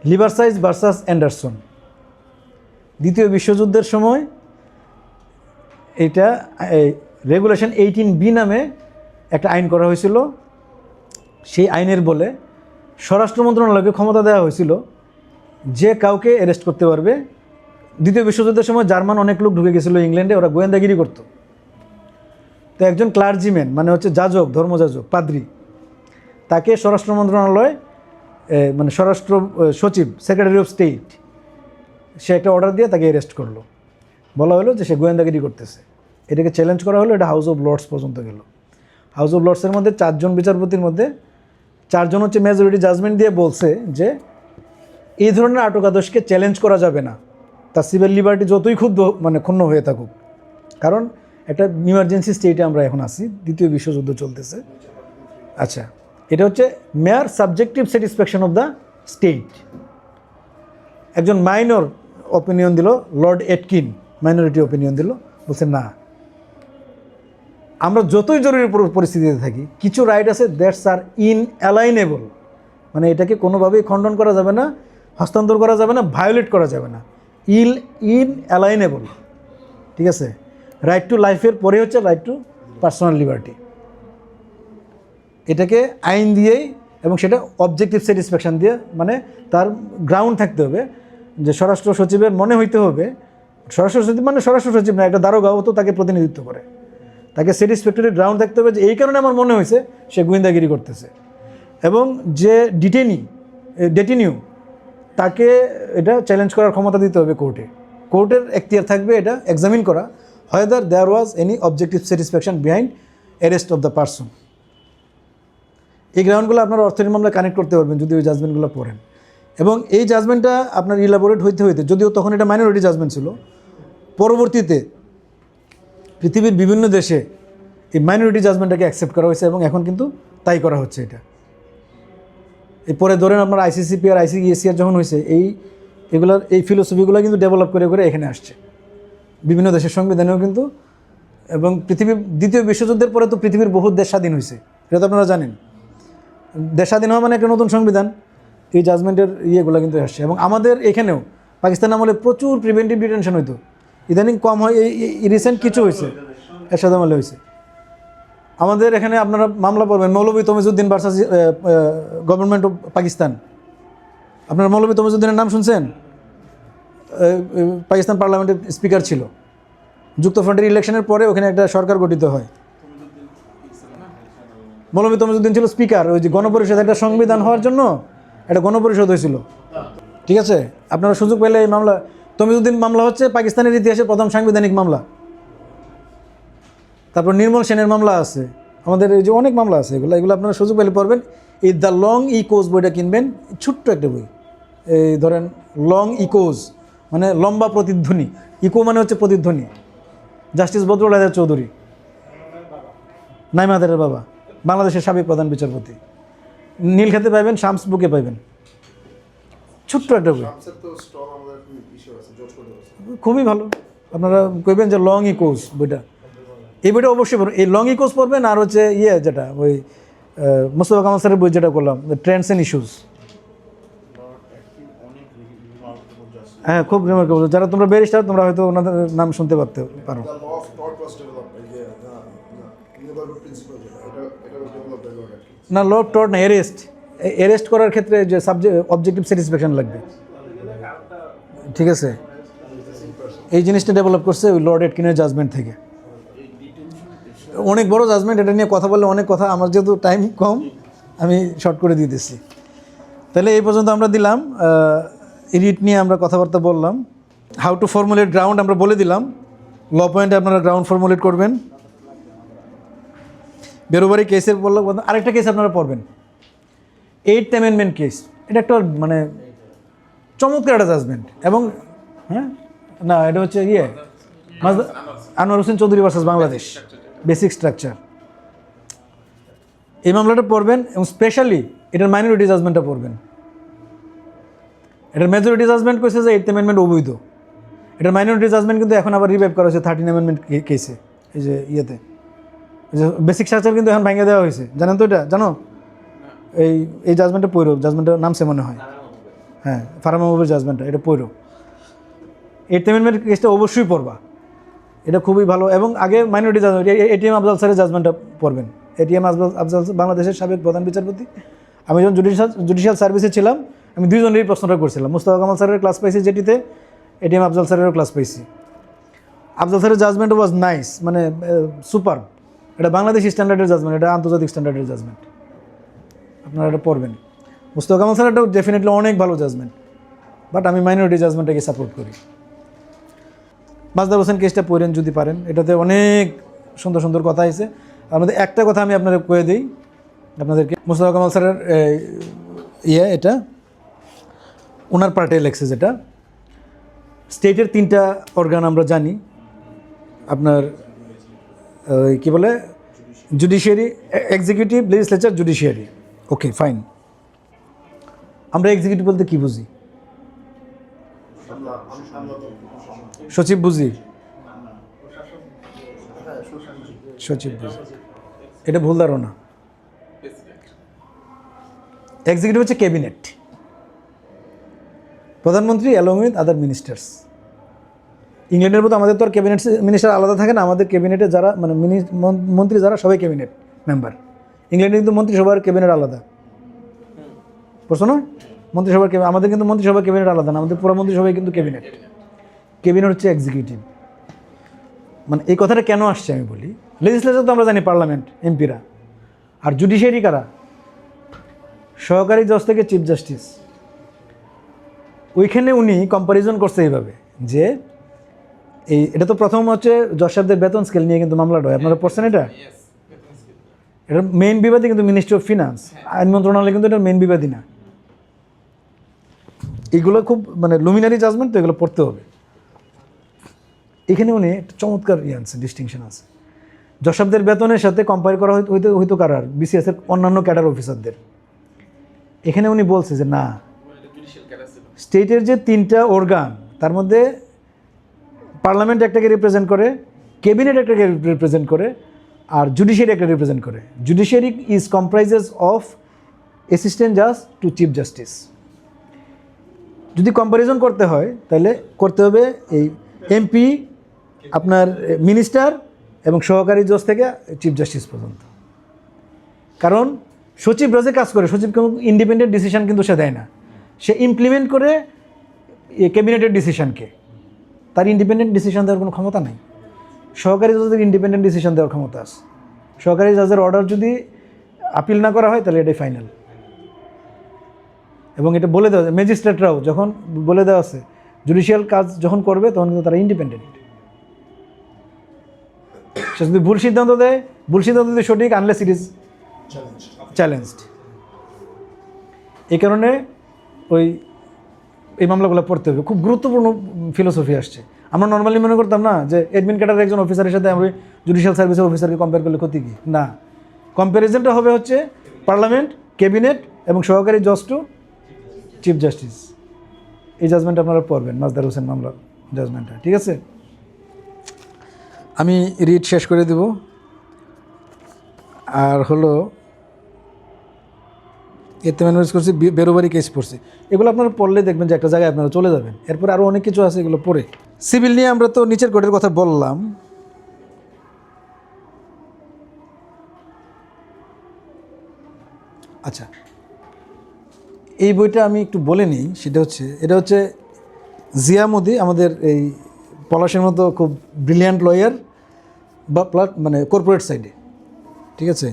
লিবারসাইজ ভার্সাস অ্যান্ডারসন। দ্বিতীয় বিশ্বযুদ্ধের সময় এটা রেগুলেশন 18B নামে একটা আইন করা হয়েছিল। সেই আইনের বলে স্বরাষ্ট্র মন্ত্রণালয়কে ক্ষমতা দেওয়া হয়েছিল যে কাউকে অ্যারেস্ট করতে পারবে। দ্বিতীয় বিশ্বযুদ্ধের সময় জার্মান অনেক লোক ঢুকে গেছিলো ইংল্যান্ডে, ওরা গোয়েন্দাগিরি করতো। তো একজন ক্লার্জিম্যান, মানে হচ্ছে যাজক, ধর্মযাজক, পাদ্রী, তাকে স্বরাষ্ট্র মন্ত্রণালয়, মানে স্বরাষ্ট্র সচিব, সেক্রেটারি অফ স্টেট, সে একটা অর্ডার দিয়ে তাকে অ্যারেস্ট করলো। বলা হলো যে সে গোয়েন্দাগিরি করতেছে। এটাকে চ্যালেঞ্জ করা হলো, এটা হাউস অফ লর্ডস পর্যন্ত গেল। হাউস অফ লর্ডসের মধ্যে 4 জন বিচারপতির মধ্যে 4 জন হচ্ছে মেজরিটি জাজমেন্ট দিয়ে বলছে যে এই ধরনের আটকাদেশকে চ্যালেঞ্জ করা যাবে না, তার সিভিল লিবার্টি যতই ক্ষুণ্ণ হয়ে থাকুক। কারণ একটা ইমার্জেন্সি স্টেটে আমরা এখন আছি, দ্বিতীয় বিশ্বযুদ্ধ চলতেছে। আচ্ছা, এটা হচ্ছে mere subjective satisfaction of the state. একজন মাইনর অপিনিয়ন দিল, লর্ড এটকিন মাইনরিটি অপিনিয়ন দিল, বলছে না, আমরা যতই জরুরি পরিস্থিতিতে থাকি কিছু রাইট আছে দ্যাটস আর ইনঅ্যালাইনেবল, মানে এটাকে কোনোভাবেই খণ্ডন করা যাবে না, হস্তান্তর করা যাবে না, ভায়োলেট করা যাবে না, ইনঅ্যালাইনেবল। ঠিক আছে, রাইট টু লাইফের পরে হচ্ছে রাইট টু পার্সোনাল লিবার্টি। এটাকে আইন দিয়েই, এবং সেটা অবজেক্টিভ স্যাটিসফ্যাকশন দিয়ে, মানে তার গ্রাউন্ড থাকতে হবে যে স্বরাষ্ট্র সচিবের মনে হইতে হবে, স্বরাষ্ট্র সচিব মানে স্বরাষ্ট্র সচিব না, একটা দারোগাও তো তাকে প্রতিনিধিত্ব করে, তাকে স্যাটিসফ্যাক্টরি গ্রাউন্ড থাকতে হবে যে এই কারণে আমার মনে হয়েছে সে গোয়েন্দাগিরি করতেছে। এবং যে ডেটিনিউ তাকে এটা চ্যালেঞ্জ করার ক্ষমতা দিতে হবে কোর্টে। কোর্টের এখতিয়ার থাকবে এটা এক্সামিন করা, whether there was any objective satisfaction behind arrest of the person। এই গ্রাউন্ডগুলো আপনার অর্থনীতি মামলায় কানেক্ট করতে পারবেন যদি ওই জাজমেন্টগুলো পড়েন। এবং এই জাজমেন্টটা আপনার ইলাবোরেট হইতে, যদিও তখন এটা মাইনরিটি জাজমেন্ট ছিল, পরবর্তীতে পৃথিবীর বিভিন্ন দেশে এই মাইনরিটি জাজমেন্টটাকে অ্যাকসেপ্ট করা হয়েছে এবং এখন কিন্তু তাই করা হচ্ছে। এটা এরপরে ধরেন আপনার ICCPR ICSCR যখন হয়েছে, এগুলোর এই ফিলোসফিগুলো কিন্তু ডেভেলপ করে এখানে আসছে বিভিন্ন দেশের সংবিধানেও কিন্তু। এবং পৃথিবীর দ্বিতীয় বিশ্বযুদ্ধের পরে তো পৃথিবীর বহু দেশ স্বাধীন হয়েছে, এটা তো আপনারা জানেন। দেশ স্বাধীন হওয়া মানে একটা নতুন সংবিধান, এই জাজমেন্টের ইয়েগুলো কিন্তু আসছে। এবং আমাদের এখানেও পাকিস্তান আমলে প্রচুর প্রিভেন্টিভ ডিটেনশন হইতো, ইদানিং কম হয়। এই রিসেন্ট কিছু হয়েছে, এরশাদ আমলে হয়েছে। আমাদের এখানে আপনারা মামলা পড়বেন Maulvi Tamizuddin versus government of Pakistan. আপনারা মৌলভী তমিজউদ্দিনের নাম শুনছেন? পাকিস্তান পার্লামেন্টের স্পিকার ছিল। যুক্তফ্রন্টের ইলেকশনের পরে ওখানে একটা সরকার গঠিত হয়। মৌলভী তমিজউদ্দিন ছিল স্পিকার। ওই যে গণপরিষদ, একটা সংবিধান হওয়ার জন্য একটা গণপরিষদ হয়েছিল, ঠিক আছে, আপনারা সুযোগ পেলে এই মামলা, তমিজউদ্দিন মামলা হচ্ছে পাকিস্তানের ইতিহাসে প্রথম সাংবিধানিক মামলা। তারপর নির্মল সেনের মামলা আছে, আমাদের এই যে অনেক মামলা আছে, এগুলো আপনারা সুযোগ পেলে পড়বেন। এই দ্য লং ইকোজ বইটা কিনবেন, ছোট্ট একটা বই। এই ধরেন লং ইকোজ মানে লম্বা প্রতিধ্বনি, ইকো মানে হচ্ছে প্রতিধ্বনি, জাস্টিস বদরুল আজাদ চৌধুরী, নাইমাদের বাবা, বাংলাদেশের সাবেক প্রধান বিচারপতি। নীলক্ষেতে পাইবেন, শামস বুকে পাইবেন, ছোট্ট একটা বই, খুবই ভালো। আপনারা কইবেন যে লং ইকোজ বইটা, এই বইটা অবশ্যই পড়বেন। এই লং ইকোজ পড়বেন, আর হচ্ছে যেটা ওই মোস্তফা কামাল স্যারের বই যেটা করলাম, ট্রেন্ডস অ্যান্ড ইস্যুস, হ্যাঁ খুব রিমার্কেবল। যারা তোমরা ব্যারিস্টার, তোমরা হয়তো ওনাদের নাম শুনতে পারতে পারো। না ল টর্ট না, অ্যারেস্ট করার ক্ষেত্রে যে অবজেক্টিভ স্যাটিসফ্যাকশন লাগবে, ঠিক আছে, এই জিনিসটা ডেভেলপ করছে ওই লর্ড এটকিনের জাজমেন্ট থেকে। অনেক বড় জাজমেন্ট, এটা নিয়ে কথা বললে অনেক কথা, আমার যেহেতু টাইম কম আমি শর্ট করে দিতেছি। তাহলে এই পর্যন্ত আমরা দিলাম, রিট নিয়ে আমরা কথাবার্তা বললাম। হাউ টু ফর্মুলেট গ্রাউন্ড আমরা বলে দিলাম, ল পয়েন্টে আপনারা গ্রাউন্ড ফর্মুলেট করবেন। বেরোবারি কেসের বললাম, আরেকটা কেস আপনারা পড়বেন, 8th অ্যামেন্ডমেন্ট কেস। এটা একটা মানে চমৎকার একটা জাজমেন্ট, এবং হ্যাঁ না এটা হচ্ছে Anwar Hossain Chowdhury versus Bangladesh, basic structure. এই মামলাটা পড়বেন, এবং স্পেশালি এটার মাইনরিটি জাজমেন্টটা পড়বেন। এটার মেজরিটি জাজমেন্ট করেছে যে 8th অ্যামেন্ডমেন্ট অবৈধ, এটার মাইনরিটি জাজমেন্ট কিন্তু এখন আবার রিভাইভ করা হয়েছে 13th অ্যামেন্ডমেন্ট কেসে। এই যে এই যে বেসিক স্ট্রাকচার কিন্তু এখন ভেঙে দেওয়া হয়েছে, জানেন তো এটা, জানো? এই জাজমেন্টটা পড়ো, জাজমেন্টটা নামছে মনে হয়, হ্যাঁ ফারাহ মাহবুবের জাজমেন্টটা, এটা পড়ো। 8th অ্যামেন্ডমেন্ট কেসটা অবশ্যই পড়বা, এটা খুবই ভালো। এবং আগে মাইনরিটি জাজমেন্ট, এটিএম আফজাল স্যারের জাজমেন্টটা পড়বেন। এটিএম আফজাল বাংলাদেশের সাবেক প্রধান বিচারপতি। আমি যখন জুডিশিয়াল সার্ভিসে ছিলাম, আমি দুইজনেরই প্রশ্নটা করছিলাম, মুস্তফা কামাল স্যারের ক্লাস পাইছি যেটিতে, এটিএম আফজাল স্যারেরও ক্লাস পাইছি। আফজাল স্যারের জাজমেন্ট ওয়াজ নাইস, মানে সুপার। এটা বাংলাদেশি স্ট্যান্ডার্ডের জাজমেন্ট, এটা আন্তর্জাতিক স্ট্যান্ডার্ডের জাজমেন্ট, আপনারা এটা পড়বেন। মুস্তফা কামাল স্যারেরটাও ডেফিনেটলি অনেক ভালো জাজমেন্ট, বাট আমি মাইনরিটি জাজমেন্টটাকে সাপোর্ট করি। মাজদার হোসেন কেসটা পড়েন যদি পারেন, এটাতে অনেক সুন্দর সুন্দর কথা আছে। আমাদের একটা কথা আমি আপনাদের কয়ে দিই আপনাদেরকে, মুস্তফা কামাল স্যারের এটা ওনার পার্টে লেখছে, যেটা স্টেটের 3টা অর্গান আমরা জানি, আপনার কি বলে, judiciary, executive, legislature, judiciary. Okay fine, আমরা এক্সিকিউটিভ বলতে কি বুঝি? সচিব বুঝি, সচিব বুঝি, এটা ভুল ধারণা। এক্সিকিউটিভ হচ্ছে ক্যাবিনেট, প্রধানমন্ত্রী অ্যালং উইথ আদার মিনিস্টার্স। ইংল্যান্ডের মতো আমাদের তো আর ক্যাবিনেট মিনিস্টার আলাদা থাকে না, আমাদের ক্যাবিনেটে যারা মানে মন্ত্রী যারা সবাই ক্যাবিনেট মেম্বার। ইংল্যান্ডে কিন্তু মন্ত্রিসভার ক্যাবিনেট আলাদা, বুঝছো না? মন্ত্রিসভার আমাদের কিন্তু মন্ত্রিসভার ক্যাবিনেট আলাদা না, আমাদের পুরো মন্ত্রিসভায় কিন্তু ক্যাবিনেট। ক্যাবিনেট হচ্ছে এক্সিকিউটিভ। মানে এই কথাটা কেন আসছে আমি বলি, লেজিসলেচার তো আমরা জানি পার্লামেন্ট, এমপিরা, আর জুডিশিয়ারি কারা? সহকারী জজ থেকে চিফ জাস্টিস। ওইখানে উনি কম্পারিজন করছে এইভাবে যে এটা তো প্রথম হচ্ছে জজ সাহেবদের বেতন স্কেল নিয়ে কিন্তু মামলাটা হয়, আপনারা পড়ছেন এটা? এটার মেইন বিবাদী কিন্তু মিনিস্ট্রি অফ ফিনান্স, আইন মন্ত্রণালয় কিন্তু এটার মেইন বিবাদী না। এগুলো খুব মানে লুমিনারি জাজমেন্ট, তো এগুলো পড়তে হবে। এখানে উনি একটা চমৎকার আছে, ডিস্টিংশন আছে। জজ সাহেবদের বেতনের সাথে কম্পেয়ার করা হইতো কারার বিসিএস এর অন্যান্য ক্যাডার অফিসারদের। এখানে উনি বলছে যে না, স্টেটের যে 3টা অর্গান, তার মধ্যে পার্লামেন্ট একটাকে রিপ্রেজেন্ট করে, ক্যাবিনেট একটাকে রিপ্রেজেন্ট করে, আর জুডিশিয়ারি একটা রিপ্রেজেন্ট করে। Judiciary is comprises of assistant জাজ টু চিফ জাস্টিস। যদি কম্প্যারিজন করতে হয় তাহলে করতে হবে এই এমপি, আপনার মিনিস্টার এবং সহকারী জজ থেকে চিফ জাস্টিস পর্যন্ত। কারণ সচিব রাজে কাজ করে, সচিব কোনো ইন্ডিপেন্ডেন্ট ডিসিশন কিন্তু সে দেয় না, সে ইমপ্লিমেন্ট করে ক্যাবিনেটের ডিসিশনকে। তার ইন্ডিপেন্ডেন্ট ডিসিশন দেওয়ার কোনো ক্ষমতা নেই। সহকারী জজের ইন্ডিপেন্ডেন্ট ডিসিশন দেওয়ার ক্ষমতা আছে। সহকারী জজের অর্ডার যদি আপিল না করা হয় তাহলে এটাই ফাইনাল। এবং এটা বলে দেওয়া ম্যাজিস্ট্রেটরাও যখন বলে দেওয়া আছে জুডিশিয়াল কাজ যখন করবে তখন কিন্তু তারা ইন্ডিপেন্ডেন্ট। সে যদি ভুল সিদ্ধান্ত দেয়, ভুল সিদ্ধান্ত যদি সঠিক, আনলেস ইট ইজ চ্যালেঞ্জড। এই কারণে এই মামলাগুলো পড়তে হবে। খুব গুরুত্বপূর্ণ ফিলোসফি আসছে। আমরা নর্মালি মনে করতাম না যে অ্যাডমিন ক্যাডারের একজন অফিসারের সাথে আমরা জুডিশিয়াল সার্ভিসের অফিসারকে কম্পেয়ার করলে ক্ষতি কি, না, কম্প্যারিজনটা হবে হচ্ছে পার্লামেন্ট, ক্যাবিনেট এবং সহকারী জজ টু চিফ জাস্টিস। এই জাজমেন্ট আপনারা পড়বেন, মাজদার হোসেন মামলার জাজমেন্টটা, ঠিক আছে। আমি রিড শেষ করে দেব। আর হলো এতে ম্যানুজ করছি, বেরোবারি কেস পড়ছি, এগুলো আপনারা পড়লে দেখবেন যে একটা জায়গায় আপনারা চলে যাবেন। এরপরে আরও অনেক কিছু আছে, এগুলো পড়ে। সিভিল নিয়ে আমরা তো নিচের কোর্টের কথা বললাম। আচ্ছা, এই বইটা আমি একটু বলে নিই। এটা হচ্ছে জিয়া মোদি, আমাদের এই পলাশের মতো খুব ব্রিলিয়ান্ট লয়ার বা মানে কর্পোরেট সাইডে, ঠিক আছে।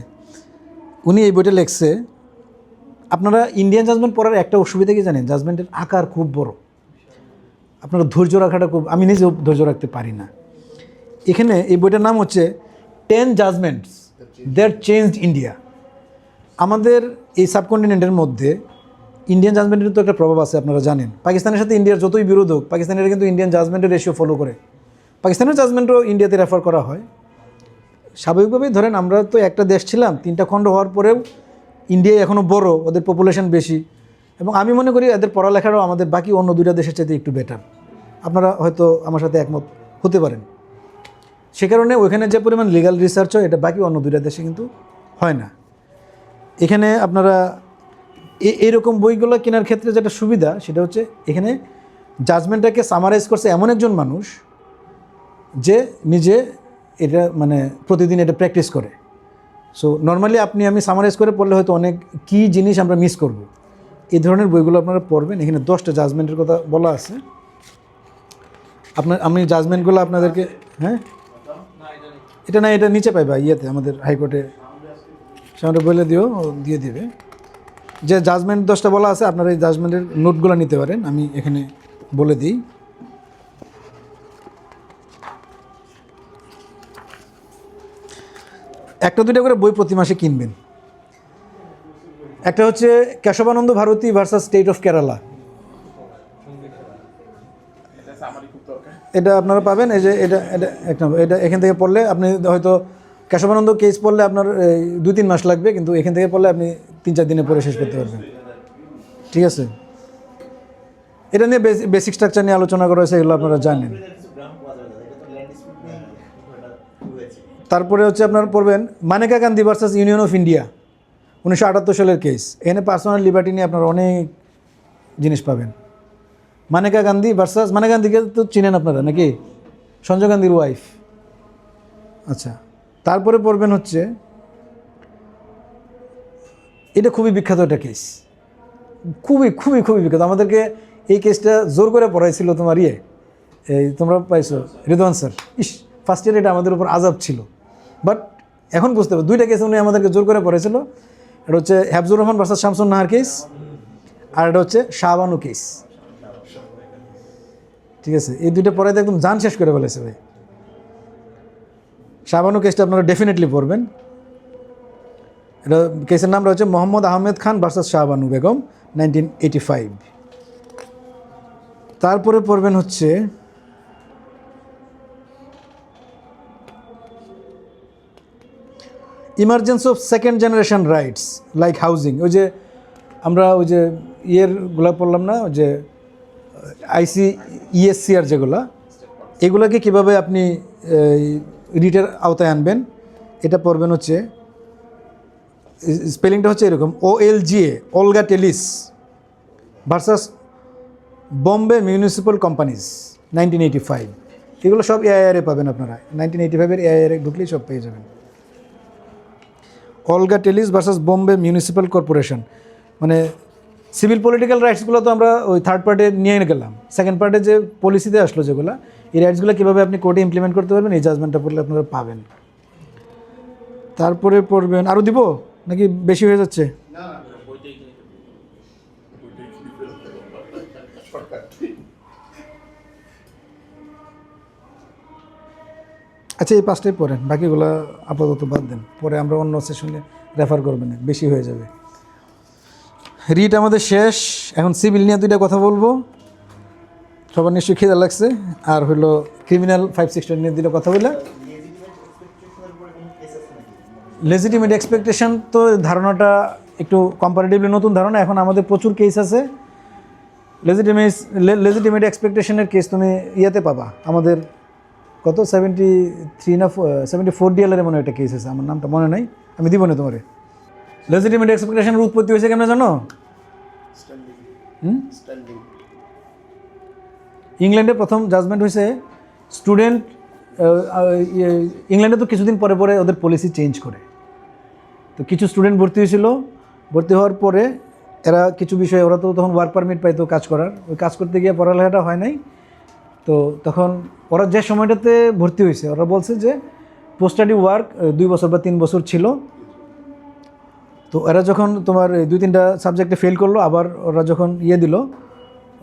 উনি এই বইটা লিখছে। আপনারা ইন্ডিয়ান জাজমেন্ট পড়ার একটা অসুবিধা কি জানেন? জাজমেন্টের আকার খুব বড়, আপনারা ধৈর্য রাখাটা খুব, আমি নিজেও ধৈর্য রাখতে পারি না। এখানে এই বইটার নাম হচ্ছে 10 জাজমেন্টস দ্যাট চেঞ্জড ইন্ডিয়া। আমাদের এই সাবকন্টিনেন্টের মধ্যে ইন্ডিয়ান জাজমেন্টের তো একটা প্রভাব আছে, আপনারা জানেন। পাকিস্তানের সাথে ইন্ডিয়ার যতই বিরোধ হোক, পাকিস্তানিরা কিন্তু ইন্ডিয়ান জাজমেন্টের রেশিও ফলো করে। পাকিস্তানের জাজমেন্টও ইন্ডিয়াতে রেফার করা হয়। স্বাভাবিকভাবেই ধরেন আমরা তো একটা দেশ ছিলাম, 3টা খণ্ড হওয়ার পরেও ইন্ডিয়া এখনও বড়, ওদের পপুলেশন বেশি, এবং আমি মনে করি এদের পড়ালেখারও আমাদের বাকি অন্য 2টা দেশের চাইতে একটু বেটার। আপনারা হয়তো আমার সাথে একমত হতে পারেন। সে কারণে ওইখানে যে পরিমাণ লিগাল রিসার্চ হয়, এটা বাকি অন্য 2টা দেশে কিন্তু হয় না। এখানে আপনারা এইরকম বইগুলো কেনার ক্ষেত্রে যেটা সুবিধা, সেটা হচ্ছে এখানে জাজমেন্টটাকে সামারাইজ করছে এমন একজন মানুষ যে নিজে এটা মানে প্রতিদিন এটা প্র্যাকটিস করে। সো নর্মালি আমি সামারাইজ করে পড়লে হয়তো অনেক কী জিনিস আমরা মিস করব। এই ধরনের বইগুলো আপনারা পড়বেন। এখানে 10টা জাজমেন্টের কথা বলা আছে। আমি জাজমেন্টগুলো আপনাদেরকে, হ্যাঁ এটা নিচে পাইবা ইয়েতে, আমাদের হাইকোর্টে সামনে বলে দিয়ে দিবে যে জাজমেন্ট 10টা বলা আছে। আপনারা এই জাজমেন্টের নোটগুলো নিতে পারেন, আমি এখানে বলে দিই। একটা 2টা করে বই প্রতি মাসে কিনবেন। একটা হচ্ছে Kesavananda Bharati versus state of Kerala, এটা আপনারা পাবেন। এই যে এটা এখান থেকে পড়লে আপনি হয়তো কেশবানন্দ কেস পড়লে আপনার 2-3 মাস লাগবে, কিন্তু এখান থেকে পড়লে আপনি 3-4 দিনে পড়ে শেষ করতে পারবেন, ঠিক আছে। এটা নিয়ে বেসিক স্ট্রাকচার নিয়ে আলোচনা করা হয়েছে, এগুলো আপনারা জানেন। তারপরে হচ্ছে আপনারা পড়বেন Maneka Gandhi versus union of India, 1978 সালের কেস। এখানে পার্সোনাল লিবার্টি নিয়ে আপনারা অনেক জিনিস পাবেন। মানেকা গান্ধী ভার্সাস, মানেকা গান্ধীকে তো চিনেন আপনারা নাকি, সঞ্জয় গান্ধীর ওয়াইফ। আচ্ছা, তারপরে পড়বেন হচ্ছে, এটা খুবই বিখ্যাত একটা কেস, খুবই খুবই খুবই বিখ্যাত। আমাদেরকে এই কেসটা জোর করে পড়াইছিল তোমার এই তোমরা পাইছো রিদওয়ান স্যার। ফার্স্ট ইয়ার এটা আমাদের উপর আজাব ছিল, বাট এখন বুঝতে পারবো 2টা কেস উনি আমাদেরকে জোর করে পড়াইছিল। এটা হচ্ছে হাফজুর রহমান ভার্সাস শামসুন নাহার কেস, আর এটা হচ্ছে শাহবানু কেস, ঠিক আছে। এই 2টা পড়াইতে একদম জান শেষ করে ফেলেছে ভাই। শাহবানু কেসটা আপনারা ডেফিনেটলি পড়বেন। এটা কেসের নাম রয়েছে মোহাম্মদ আহমেদ খান ভার্সাস শাহবানু বেগম, 1985। তারপরে পড়বেন হচ্ছে emergence of second generation rights like housing. আমরা ইয়েরগুলো পড়লাম না, যে ICESCR যেগুলো, এগুলোকে কীভাবে আপনি রিটের আওতায় আনবেন, এটা পড়বেন। হচ্ছে স্পেলিংটা হচ্ছে এরকম, OLGA অলগা টেলিস versus Bombay municipal companies, 1985। এগুলো সব AIR পাবেন আপনারা, 1985-এর AIR ঢুকলেই সব পেয়ে যাবেন। অলগা টেলিস ভার্সাস বম্বে মিউনিসিপ্যাল কর্পোরেশন, মানে সিভিল পলিটিক্যাল রাইটসগুলো তো আমরা ওই থার্ড পার্টে নিয়ে গেলাম। সেকেন্ড পার্টে যে পলিসিতে আসলো যেগুলো, এই রাইটসগুলো কীভাবে আপনি কোর্টে ইমপ্লিমেন্ট করতে পারবেন, এই জাজমেন্টটা পড়লে আপনারা পাবেন। তারপরে পড়বেন, আরও দিব নাকি বেশি হয়ে যাচ্ছে? আচ্ছা, এই পাঁচটাই পড়েন, বাকিগুলো আপাতত বাদ দেন, পরে আমরা অন্য সেশনে রেফার করবেন, বেশি হয়ে যাবে। রিট আমাদের শেষ, এখন সিভিল নিয়ে দুইটা কথা বলবো, সবার নিশ্চয়ই খিদা লাগছে। আর হলো ক্রিমিনাল 516 নিয়ে দুইটা কথা বলে। লেজিটিমেট এক্সপেকটেশন তো ধারণাটা একটু কম্পারেটিভলি নতুন ধারণা, এখন আমাদের প্রচুর কেস আছে। লেজিটিমেট এক্সপেকটেশনের কেস তুমি ইয়েতে পাবা, আমাদের কত 73 না 74 ডিএলের মনে একটা কেস আছে, আমার নামটা মনে নাই, আমি দিব না তোমারে। লেজিটিমেট এক্সপেকটেশনের উৎপত্তি হয়েছে কেমন জানো? ইংল্যান্ডে প্রথম জাজমেন্ট হয়েছে স্টুডেন্ট, ইংল্যান্ডে তো কিছুদিন পরে পরে ওদের পলিসি চেঞ্জ করে, তো কিছু স্টুডেন্ট ভর্তি হয়েছিল, ভর্তি হওয়ার পরে এরা কিছু বিষয়ে, ওরা তো তখন ওয়ার্ক পারমিট পাইতো কাজ করার, ওই কাজ করতে গিয়ে পড়ালেখাটা হয় নাই, তো তখন ওরা যে সময়টাতে ভর্তি হয়েছে ওরা বলছে যে পোস্ট স্টাডি ওয়ার্ক 2 বছর বা 3 বছর ছিল। তো এরা যখন তোমার 2-3টা সাবজেক্টে ফেল করলো, আবার ওরা যখন দিল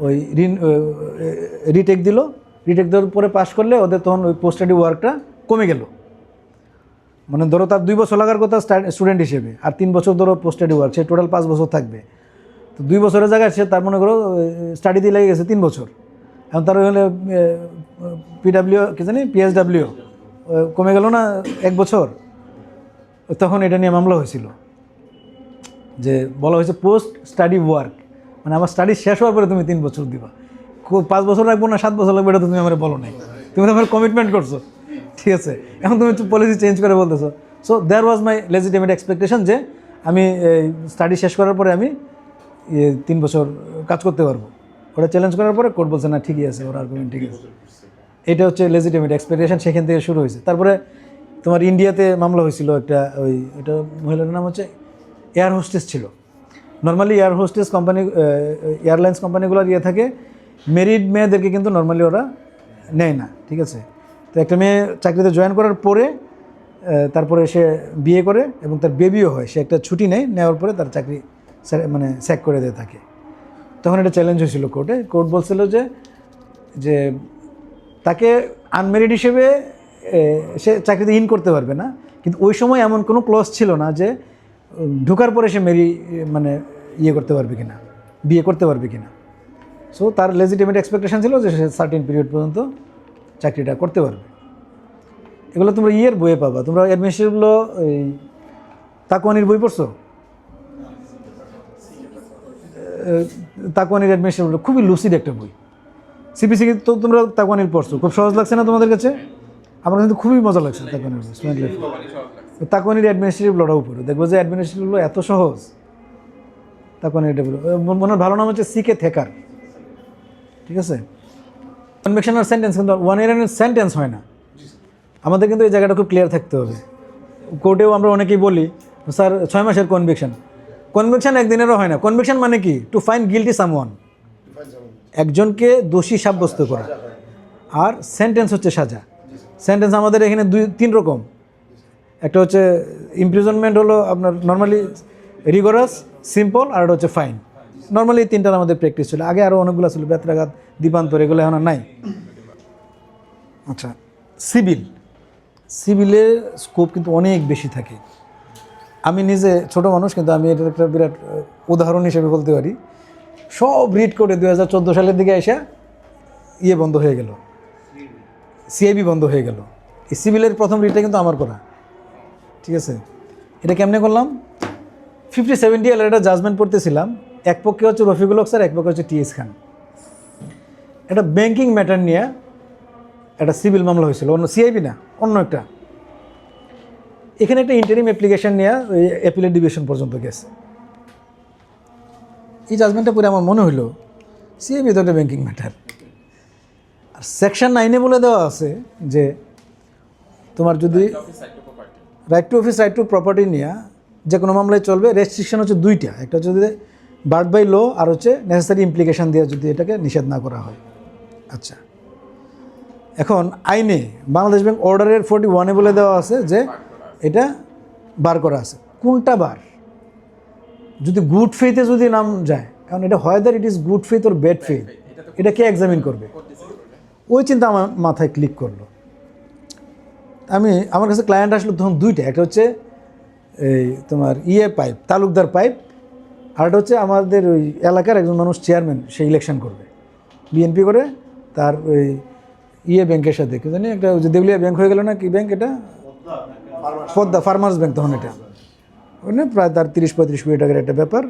ওই রিটেক দিল, রিটেক দেওয়ার পরে পাস করলে ওদের তখন ওই পোস্ট স্টাডি ওয়ার্কটা কমে গেল। মানে ধরো তার 2 বছর লাগার কথা স্টুডেন্ট হিসেবে, আর 3 বছর ধরো পোস্ট স্টাডি ওয়ার্ক, সে টোটাল 5 বছর থাকবে। তো 2 বছরের জায়গায় সে তার মনে করো স্টাডি দিয়ে লেগে গেছে 3 বছর, এখন তার হলে পিডাব্লিউ কি জানি পিএসডাব্লিউ কমে গেল না 1 বছর। তখন এটা নিয়ে মামলা হয়েছিল, যে বলা হয়েছে পোস্ট স্টাডি ওয়ার্ক, মানে আমার স্টাডি শেষ হওয়ার পরে তুমি 3 বছর দিবা, 5 বছর রাখবো না 7 বছর লাগবে, এটা তুমি আমার বলো নাই, তুমি তো আমার কমিটমেন্ট করছো, ঠিক আছে, এখন তুমি পলিসি চেঞ্জ করে বলতেছো। So there was my legitimate expectation যে আমি স্টাডি শেষ করার পরে আমি 3 বছর কাজ করতে পারবো। ওটা চ্যালেঞ্জ করার পরে কোর্ট বলছে না ঠিকই আছে, ওর আর্গুমেন্ট ঠিক আছে। এটা হচ্ছে লেজিটিমেট এক্সপেকটেশন, সেখান থেকে শুরু হয়েছে। তারপরে তোমার ইন্ডিয়াতে মামলা হয়েছিল একটা, এটা মহিলার নাম হচ্ছে এয়ার হোস্টেস ছিল। Normally air hostess company, airlines কোম্পানিগুলোর থাকে মেরিড মেয়েদেরকে কিন্তু নর্মালি ওরা নেয় না, ঠিক আছে। তো একটা মেয়ে চাকরিতে জয়েন করার পরে তারপরে সে বিয়ে করে এবং তার বেবিও হয়, সে একটা ছুটি নেওয়ার পরে তার চাকরি মানে স্যাক করে দেয় তাকে। তখন এটা চ্যালেঞ্জ হয়েছিল কোর্টে, কোর্ট বলছিল যে তাকে আনমেরিড হিসেবে সে চাকরিতে ইন করতে পারবে না, কিন্তু ওই সময় এমন কোনো ক্লজ ছিল না যে ঢোকার পরে সে মানে করতে পারবে কিনা, বিয়ে করতে পারবে কিনা। সো তার লেজিটিমেট এক্সপেকটেশন ছিল যে সে সার্টেন পিরিয়ড পর্যন্ত চাকরিটা করতে পারবে। এগুলো তোমরা বইয়ে পাবা, তোমরা অ্যাডমিনিস্ট্রেটিভগুলো এই তাকওয়ানির বই পড়ছো? তাকওয়ানির অ্যাডমিনিস্ট্রেটিভ খুবই লুসিড একটা বই। সিপিসি তো তোমরা তাকওয়ানির পড়ছো, খুব সহজ লাগছে না তোমাদের কাছে? আমার কিন্তু খুবই মজা লাগছে তাকওয়ানির বই। তাকওয়ানির অ্যাডমিনিস্ট্রেটিভ লড়াও পড়ো, দেখবো যে অ্যাডমিনিস্ট্রেটিভগুলো এত সহজ। তাকওয়ানির মনে ভালো নাম হচ্ছে সিকে থেকার, ঠিক আছে। কনভিকশন আর সেন্টেন্স কিন্তু 1 ইয়ারের সেন্টেন্স হয় না, আমাদের কিন্তু এই জায়গাটা খুব ক্লিয়ার থাকতে হবে। কোর্টেও আমরা অনেকেই বলি স্যার 6 মাসের কনভিকশন, কনভিকশন একদিনেরও হয় না। কনভিকশন মানে কি? টু ফাইন্ড গিল্টি সামওয়ান, একজনকে দোষী সাব্যস্ত করা। আর সেন্টেন্স হচ্ছে সাজা। সেন্টেন্স আমাদের এখানে 2-3 রকম, একটা হচ্ছে ইমপ্রিজনমেন্ট, হলো আপনার নর্মালি রিগরাস, সিম্পল, আর একটা হচ্ছে ফাইন। নর্মালি এই 3টার আমাদের প্র্যাকটিস ছিল, আগে আরও অনেকগুলো ছিল, বেত্রাঘাত, দ্বীপান্তর, এগুলো এখন আর নাই। আচ্ছা, সিভিলের স্কোপ কিন্তু অনেক বেশি থাকে। আমি নিজে ছোট মানুষ, কিন্তু আমি এটার একটা বিরাট উদাহরণ হিসেবে বলতে পারি। সব রিড করে 2014 সালের দিকে এসে বন্ধ হয়ে গেল, সিআইবি বন্ধ হয়ে গেল। এই সিভিলের প্রথম রিডটা কিন্তু আমার করা, ঠিক আছে। এটা কেমনে করলাম? 50-70 এর একটা জাজমেন্ট পড়তেছিলাম, এক পক্ষে হচ্ছে রফিকুল হক স্যার, এক পক্ষে হচ্ছে টিএস খান। একটা ব্যাংকিং ম্যাটার নিয়ে একটা সিভিল মামলা হয়েছিল, অন্য সিআইবি না, অন্য একটা। এখানে একটা ইন্টারিম অ্যাপ্লিকেশন নিয়ে ওই অ্যাপিলেট ডিভিশন পর্যন্ত গেছে। এই জাজমেন্টটা পরে আমার মনে হইলো সিআইবি তো একটা ব্যাংকিং ম্যাটার। আর সেকশন 9-এ বলে দেওয়া আছে যে তোমার যদি right to office, right two property নিয়ে যে কোনো মামলায় চলবে। রেস্ট্রিকশন হচ্ছে 2টা, একটা হচ্ছে যদি বার্ড বাই ল, আর হচ্ছে নেসেসারি ইমপ্লিকেশন দিয়ে যদি এটাকে নিষেধ না করা হয়। আচ্ছা, এখন আইনে বাংলাদেশ ব্যাংক অর্ডারের 41-এ বলে দেওয়া আছে যে এটা বার করা আছে। কোনটা বার? যদি গুড ফেইথে যদি নাম যায়, কারণ এটা হয় that it is good faith or bad faith. এটা তো এটা কে এক্সামিন করবে, ওই চিন্তা আমার মাথায় ক্লিক করলো। আমার কাছে ক্লায়েন্ট আসলো তখন দুইটা, একটা হচ্ছে এই তোমার পাইপ, তালুকদার পাইপ, আর একটা হচ্ছে আমাদের ওই এলাকার একজন মানুষ চেয়ারম্যান, সে ইলেকশন করবে বিএনপি করে, তার ওই ব্যাংকের সাথে কি জানি একটা, ওই যে দেউলিয়া ব্যাংক হয়ে গেল না, কি ব্যাংক এটা, পদ্মা ফার্মার্স ব্যাংক, তখন এটা ওখানে প্রায় তার 30-35 কোটি টাকার একটা ব্যাপার,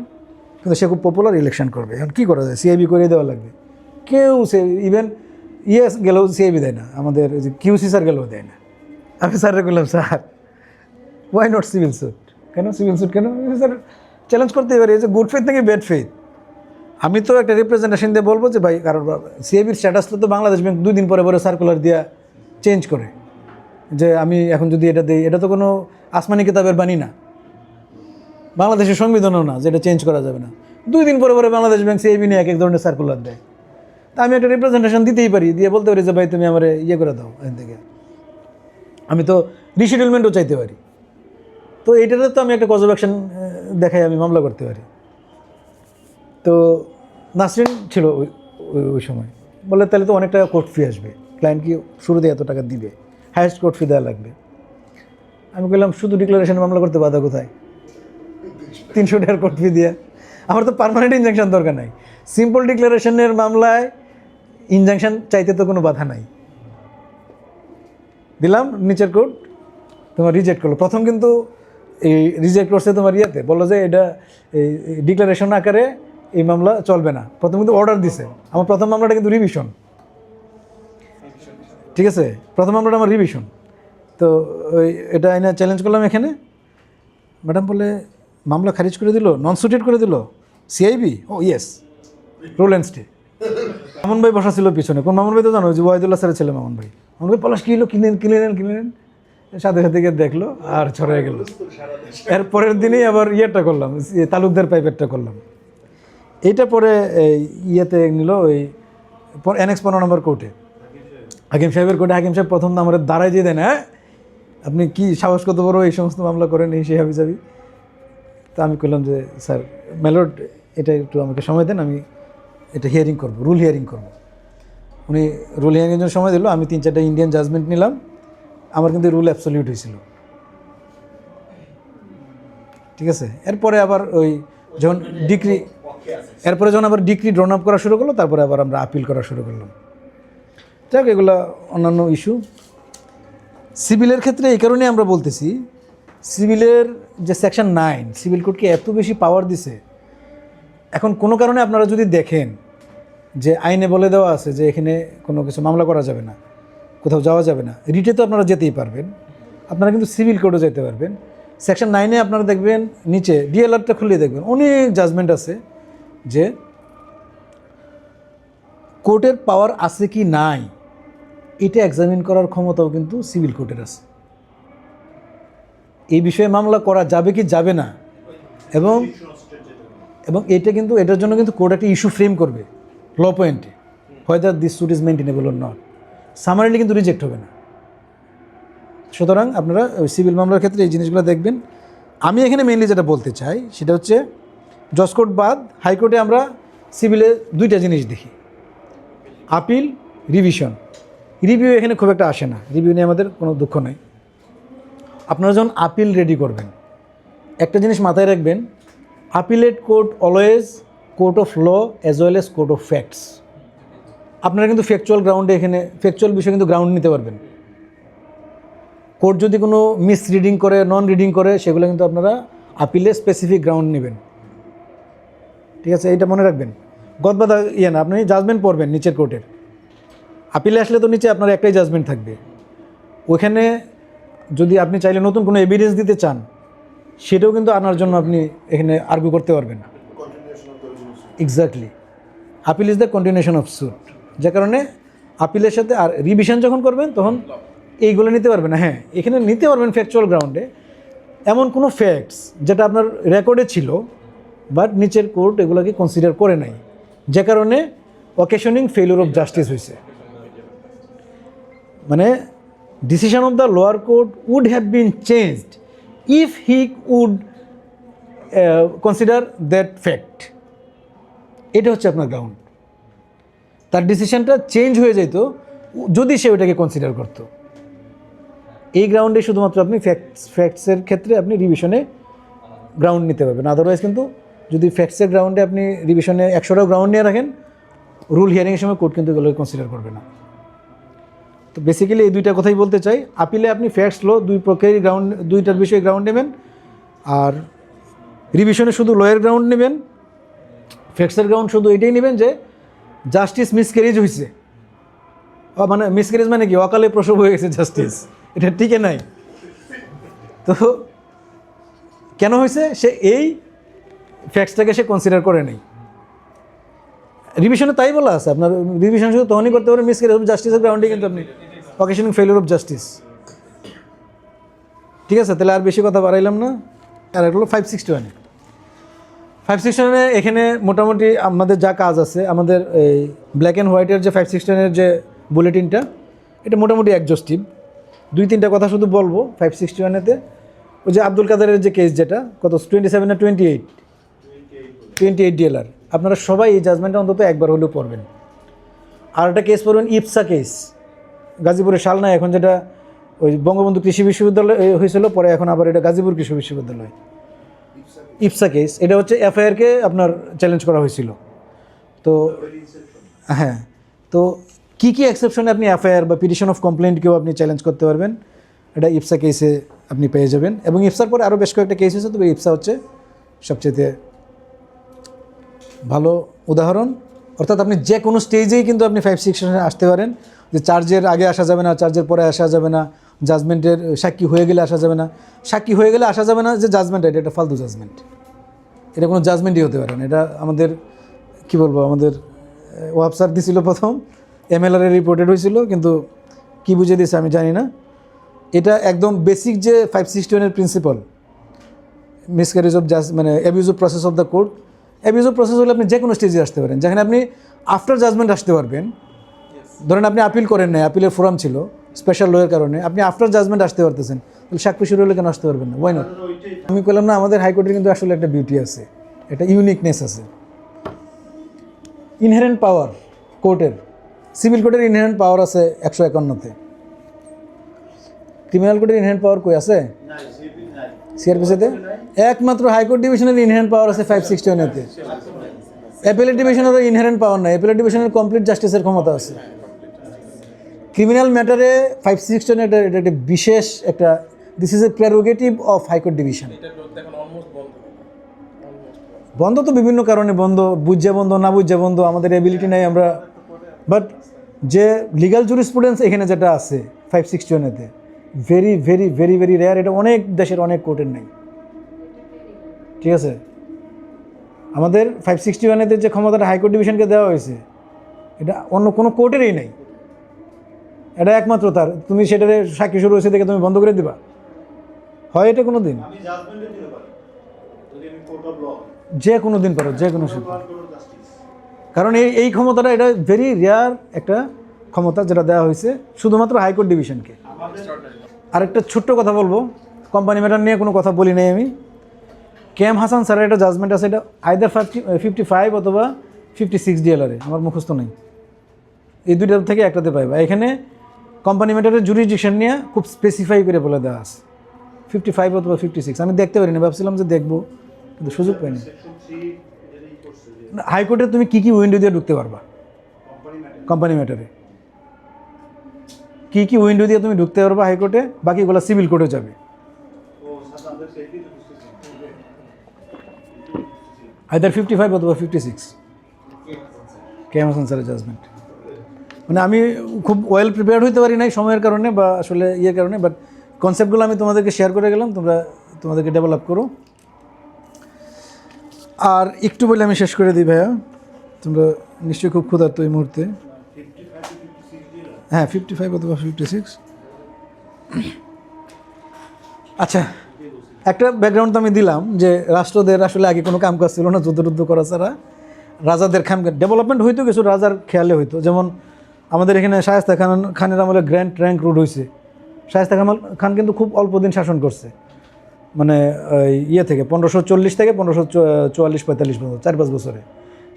কিন্তু সে খুব পপুলার, ইলেকশন করবে। এখন কী করা যায়, সিআইবি করে দেওয়া লাগবে। কেউ ইভেন গেলেও সিআইবি দেয় না, আমাদের যে কিউসি স্যার গেলেও দেয় না। আমি স্যাররে বললাম, sir why not civil suit, কেন সিভিল স্যুট কেন? স্যার চ্যালেঞ্জ করতেই পারি, যে গুড ফেথ নাকি ব্যাড ফেথ। আমি তো একটা রিপ্রেজেন্টেশন দিয়ে বলবো যে ভাই, কারণ সিআইবির স্ট্যাটাসটা তো বাংলাদেশ ব্যাংক 2 দিন পরে সার্কুলার দিয়া চেঞ্জ করে, যে আমি এখন যদি এটা দিই, এটা তো কোনো আসমানি কিতাবের বাণী না, বাংলাদেশের সংবিধানও না যে এটা চেঞ্জ করা যাবে না। 2 দিন পরে বাংলাদেশ ব্যাংক সিআইবি নিয়ে এক ধরনের সার্কুলার দেয়। তা আমি একটা রিপ্রেজেন্টেশন দিতেই পারি, দিয়ে বলতে পারি যে ভাই তুমি আমার করে দাও এখান থেকে, আমি তো রিশিডিউলমেন্টও চাইতে পারি। তো এইটাতে তো আমি একটা কজ অফ অ্যাকশন দেখাই, আমি মামলা করতে পারি। তো নাসরিন ছিল ওই সময়, বলে তাহলে তো অনেক টাকা কোর্ট ফি আসবে, ক্লায়েন্ট কি শুরুতে এত টাকা দিবে, হায়েস্ট কোর্ট ফি দেওয়া লাগবে। আমি বললাম শুধু ডিক্লারেশন মামলা করতে বাধা কোথায়, 300 টাকার কোর্ট ফি দিয়ে? আমার তো পার্মানেন্ট ইনজাংশন দরকার নাই, সিম্পল ডিক্লারেশনের মামলায় ইনজাংশন চাইতে তো কোনো বাধা নাই। দিলাম, নিচের কোর্ট তোমার রিজেক্ট করলো। প্রথম কিন্তু এই রিজেক্ট করছে তোমার বললো যে এটা এই ডিক্লারেশন আকারে এই মামলা চলবে না। প্রথম কিন্তু অর্ডার দিছে, আমার প্রথম মামলাটা কিন্তু রিভিশন, ঠিক আছে, প্রথম মামলাটা আমার রিভিশন। তো ওই এটা আইনা চ্যালেঞ্জ করলাম এখানে, ম্যাডাম বলে মামলা খারিজ করে দিল, নন সুটেড করে দিল CIB. Oh yes, roll and stay. Mamun ভাই বসা ছিল পিছনে, কোন মামুন ভাই তো জানো, যে ওয়াহিদুল্লাহ স্যারের ছেলে মামুন ভাই। মামুন ভাই পলাশ কী হলো, কিনলেন সাথে সাথে গিয়ে দেখলো আর ছড়াই গেল। এর পরের দিনেই আবার করলাম, তালুকদার পাইপেরটা করলাম। এইটা পরে ইয়েতে নিল ওই NX 15 নম্বর কোর্টে, হাকিম সাহেবের কোর্টে। হাকিম সাহেব প্রথম আমার দাঁড়ায় দিয়ে দেন, হ্যাঁ আপনি কি সাহস কত বড় এই সমস্ত মামলা করেন, এই সেই হাবি যাবি। তা আমি বললাম যে স্যার মেলর্ড, এটা একটু আমাকে সময় দেন, আমি এটা হিয়ারিং করব, রুল হিয়ারিং করব। উনি রুল হিয়ারিংয়ের জন্য সময় দিল, আমি 3-4টা ইন্ডিয়ান জাজমেন্ট নিলাম। আমার কিন্তু রুল অ্যাবসলিউট হয়েছিল, ঠিক আছে। এরপরে আবার ওই যখন ডিক্রি ড্রন আপ করা শুরু করলো, তারপরে আবার আমরা আপিল করা শুরু করলাম। যাক, এগুলো অন্যান্য ইস্যু। সিভিলের ক্ষেত্রে এই কারণে আমরা বলতেছি, সিভিলের যে সেকশন 9 সিভিল কোডকে এত বেশি পাওয়ার দিছে। এখন কোনো কারণে আপনারা যদি দেখেন যে আইনে বলে দেওয়া আছে যে এখানে কোনো কিছু মামলা করা যাবে না, কোথাও যাওয়া যাবে না, রিটে তো আপনারা যেতেই পারবেন, আপনারা কিন্তু সিভিল কোডও যেতে পারবেন। সেকশন 9-এ আপনারা দেখবেন নিচে ডিএলআরটা খুলে দেখবেন অনেক জাজমেন্ট আছে যে কোর্টের পাওয়ার আছে কি নাই এটা এক্সামিন করার ক্ষমতাও কিন্তু সিভিল কোর্টের আছে। এই বিষয়ে মামলা করা যাবে কি যাবে না, এবং এটা কিন্তু এটার জন্য কিন্তু কোর্ট একটা ইস্যু ফ্রেম করবে ল পয়েন্টে, whether this suit is maintainable or not. Summarily কিন্তু রিজেক্ট হবে না। সুতরাং আপনারা সিভিল মামলার ক্ষেত্রে এই জিনিসগুলো দেখবেন। আমি এখানে মেইনলি যেটা বলতে চাই সেটা হচ্ছে, জজ কোর্ট বাদ হাইকোর্টে আমরা সিভিলে 2টা জিনিস দেখি, আপিল, রিভিশন। রিভিউ এখানে খুব একটা আসে না, রিভিউ নিয়ে আমাদের কোনো দুঃখ নাই। আপনারা যখন আপিল রেডি করবেন, একটা জিনিস মাথায় রাখবেন, appellate court always court of law as well as court of facts. আপনারা কিন্তু ফ্যাকচুয়াল গ্রাউন্ডে, এখানে ফ্যাকচুয়াল বিষয়ে কিন্তু গ্রাউন্ড নিতে পারবেন। কোর্ট যদি কোনো মিস রিডিং করে, নন রিডিং করে, সেগুলো কিন্তু আপনারা আপিলে স্পেসিফিক গ্রাউন্ড নেবেন, ঠিক আছে, এইটা মনে রাখবেন। গদবাদা না, আপনি জাজমেন্ট পড়বেন নিচের কোর্টের, আপিলে আসলে তো নিচে আপনার একটাই জাজমেন্ট থাকবে। ওইখানে যদি আপনি চাইলে নতুন কোনো এভিডেন্স দিতে চান, সেটাও কিন্তু আনার জন্য আপনি এখানে আর্গু করতে পারবেন। Exactly, appeal is the continuation of suit. যে কারণে আপিলের সাথে আর রিভিশন যখন করবেন তখন এইগুলো নিতে পারবেন না। হ্যাঁ, এখানে নিতে পারবেন ফ্যাকচুয়াল গ্রাউন্ডে, এমন কোনো ফ্যাক্টস যেটা আপনার রেকর্ডে ছিল বাট নিচের কোর্ট এগুলোকে কনসিডার করে নাই, যে কারণে অকেশনিং ফেইলিউর অফ জাস্টিস হয়েছে। মানে decision of the lower court would have been changed if he would consider that fact. এটা হচ্ছে আপনার গ্রাউন্ড। তার ডিসিশনটা চেঞ্জ হয়ে যেত যদি সে ওটাকে কনসিডার করতো। এই গ্রাউন্ডে শুধুমাত্র আপনি ফ্যাক্টসের ক্ষেত্রে আপনি রিভিশনে গ্রাউন্ড নিতে পারবেন। আদারওয়াইজ কিন্তু যদি ফ্যাক্টসের গ্রাউন্ডে আপনি রিভিশনে 100টাও গ্রাউন্ড নিয়ে রাখেন, রুল হিয়ারিংয়ের সময় কোর্ট কিন্তু এগুলোকে কনসিডার করবে না। তো বেসিক্যালি এই দুইটা কথাই বলতে চাই। আপিলে আপনি ফ্যাক্টস লো দুই পক্ষেরই গ্রাউন্ড, দুইটার বিষয়ে গ্রাউন্ড নেবেন, আর রিভিশনে শুধু লয়ের গ্রাউন্ড নেবেন। ফ্যাক্টসের গ্রাউন্ড শুধু এটাই নেবেন যে জাস্টিস মিসক্যারেজ হয়েছে, মানে মিসক্যারেজ মানে কি, অকালে প্রসব হয়ে গেছে জাস্টিস, এটা টিকে নাই। তো কেন হয়েছে, সে এই ফ্যাক্টসটাকে সে কনসিডার করে নেই। রিভিশনে তাই বলা আছে, আপনার রিভিশন শুধু তখনই করতে পারেন মিসক্যারেজ অফ জাস্টিসের গ্রাউন্ডে, কিন্তু আপনি অকেশনিং ফেলিওর অফ জাস্টিস। ঠিক আছে, তাহলে আর বেশি কথা বাড়াইলাম না। আর এটা হলো 561। 561 এখানে মোটামুটি আমাদের যা কাজ আছে, আমাদের এই ব্ল্যাক অ্যান্ড হোয়াইটের যে 561 যে বুলেটিনটা, এটা মোটামুটি এক্সহস্টিভ। 2-3টা কথা শুধু বলবো 561-তে। ওই যে আব্দুল কাদেরের যে কেস, যেটা কত 27 না 28 DLR, আপনারা সবাই এই জাজমেন্টটা অন্তত একবার হলেও পড়বেন। আর একটা কেস পড়বেন, ইপসা কেস, গাজীপুরের শালনা, এখন যেটা ওই বঙ্গবন্ধু কৃষি বিশ্ববিদ্যালয় হয়েছিল, পরে এখন আবার এটা গাজীপুর কৃষি বিশ্ববিদ্যালয়। ইপসা কেস, এটা হচ্ছে এফআইআরকে আপনার চ্যালেঞ্জ করা হয়েছিল। তো হ্যাঁ, তো কী কী এক্সেপশনে আপনি এফআইআর বা পিটিশন অফ কমপ্লেন্টকেও আপনি চ্যালেঞ্জ করতে পারবেন, এটা ইপসা কেসে আপনি পেয়ে যাবেন। এবং ইপসার পরে আরও বেশ কয়েকটা কেস হয়েছে, তবে ইপসা হচ্ছে সবচেয়ে ভালো উদাহরণ। অর্থাৎ আপনি যে কোনো স্টেজেই কিন্তু আপনি 561 আসতে পারেন, যে চার্জের আগে আসা যাবে না, চার্জের পরে আসা যাবে না, জাজমেন্টের সাক্ষী হয়ে গেলে আসা যাবে না। সাক্ষী হয়ে গেলে আসা যাবে না যে জাজমেন্ট, এটা একটা ফালতু জাজমেন্ট, এটা কোনো জাজমেন্টই হতে পারে না। এটা আমাদের কি বলবো, আমাদের ওয়াব স্যার দিছিল প্রথম, MLR রিপোর্টেড হয়েছিল, কিন্তু কি বুঝে দিয়েছে আমি জানি না। এটা একদম বেসিক যে 561 প্রিন্সিপাল, মিসক্যারেজ অফ মানে abuse of process of the court. Abuse of process হলে আপনি যে কোনো স্টেজে আসতে পারেন, যেখানে আপনি আফটার জাজমেন্ট আসতে পারবেন। ধরেন আপনি আপিল করেন নাই, আপিলের ফোরাম ছিল স্পেশাল লয়ের কারণে, আপনি আফটার জাজমেন্ট আসতে পারতেছেন, তাহলে সাক্ষী শুরু হলে কেন আসতে পারবেন না? Why not? আমি বললাম না, আমাদের হাইকোর্টের কিন্তু আসলে একটা বিউটি আছে, একটা ইউনিকনেস আছে। ইনহেরেন্ট পাওয়ার কোর্টের, সিভিল কোর্টের ইনহেরেন্ট পাওয়ার আছে 151-তে, ক্রিমিনাল কোর্টের ইনহেরেন্ট পাওয়ার কই আছে? সিআরপিসিতে একমাত্র হাইকোর্ট ডিভিশনের ইনহেরেন্ট পাওয়ার আছে 561-তে। অ্যাপিলেট ডিভিশনেরও ইনহেরেন্ট পাওয়ার নাই, অ্যাপিলেট ডিভিশনের কমপ্লিট জাস্টিসের ক্ষমতা আছে। ক্রিমিনাল ম্যাটারে 561 এটা একটা বিশেষ একটা, this is a prerogative of high court division. বন্ধ তো বিভিন্ন কারণে বন্ধ, বুঝে বন্ধ, না বুঝে বন্ধ, আমাদের এবিলিটি নাই আমরা। বাট যে লিগাল জুরিসপ্রুডেন্স এখানে যেটা আছে 561-তে, very very very very rare, এটা অনেক দেশের অনেক কোর্টের নেই। ঠিক আছে, আমাদের 561-তে যে ক্ষমতাটা হাইকোর্ট ডিভিশনকে দেওয়া হয়েছে, এটা অন্য কোনো কোর্টেরই নেই, এটা একমাত্র তার। তুমি সেটারে সাক্ষী শুরু হয়েছে দেখে তুমি বন্ধ করে দিবা? হয় এটা কোনো দিন? যে কোনো দিন পারো, যে কোনো সময়। কারণ এই ক্ষমতাটা, এটা ভেরি রেয়ার একটা ক্ষমতা যেটা দেওয়া হয়েছে শুধুমাত্র হাইকোর্ট ডিভিশনকে। আরেকটা ছোট্ট কথা বলবো, কোম্পানি ম্যাটার নিয়ে কোনো কথা বলি নাই আমি। কেএম হাসান স্যারের একটা জাজমেন্ট আছে, এটা আইদার 55 অথবা 56 DLR, আমার মুখস্থ নেই, এই দুইটার থেকে একটাতে পাইবা। এখানে কোম্পানি ম্যাটারের জুরিসডিকশন নিয়ে খুব স্পেসিফাই করে বলে দেওয়া আছে, 55 অথবা 56। আমি দেখতে পারিনি, ভাবছিলাম যে দেখবো, কিন্তু সুযোগ পাইনি। হাইকোর্টে তুমি কী কী উইন্ডো দিয়ে ঢুকতে পারবা, কোম্পানি ম্যাটারে কী কী উইন্ডো দিয়ে তুমি ঢুকতে পারবা হাইকোর্টে, বাকিগুলো সিভিল কোর্টে যাবে। আইদার 55 অথবা 56 কেএম হাসান স্যারের জাজমেন্ট। মানে আমি খুব ওয়েল প্রিপেয়ার্ড হইতে পারি নাই সময়ের কারণে বা আসলে ইয়ের কারণে, বাট কনসেপ্টগুলো আমি তোমাদেরকে শেয়ার করে গেলাম, তোমরা তোমাদেরকে ডেভেলপ করো। আর একটু বলে আমি শেষ করে দিই ভাইয়া, তোমরা নিশ্চয়ই খুব ক্ষুধার্ত এই মুহূর্তে। হ্যাঁ, 55 অথবা 56। আচ্ছা, একটা ব্যাকগ্রাউন্ড তো আমি দিলাম যে রাষ্ট্রদের আসলে আগে কোনো কাম কাজ ছিল না, যুদ্ধ করা ছাড়া। রাজাদের ডেভেলপমেন্ট হইতো কিছু রাজার খেয়ালে হইতো, যেমন আমাদের এখানে শায়েস্তা খানের আমলে গ্র্যান্ড ট্র্যাঙ্ক রোড হয়েছে। শায়েস্তা খান কিন্তু খুব অল্প দিন শাসন করছে, মানে ইয়ে থেকে 1540 থেকে 1544-45 পর্যন্ত, 4-5 বছরে।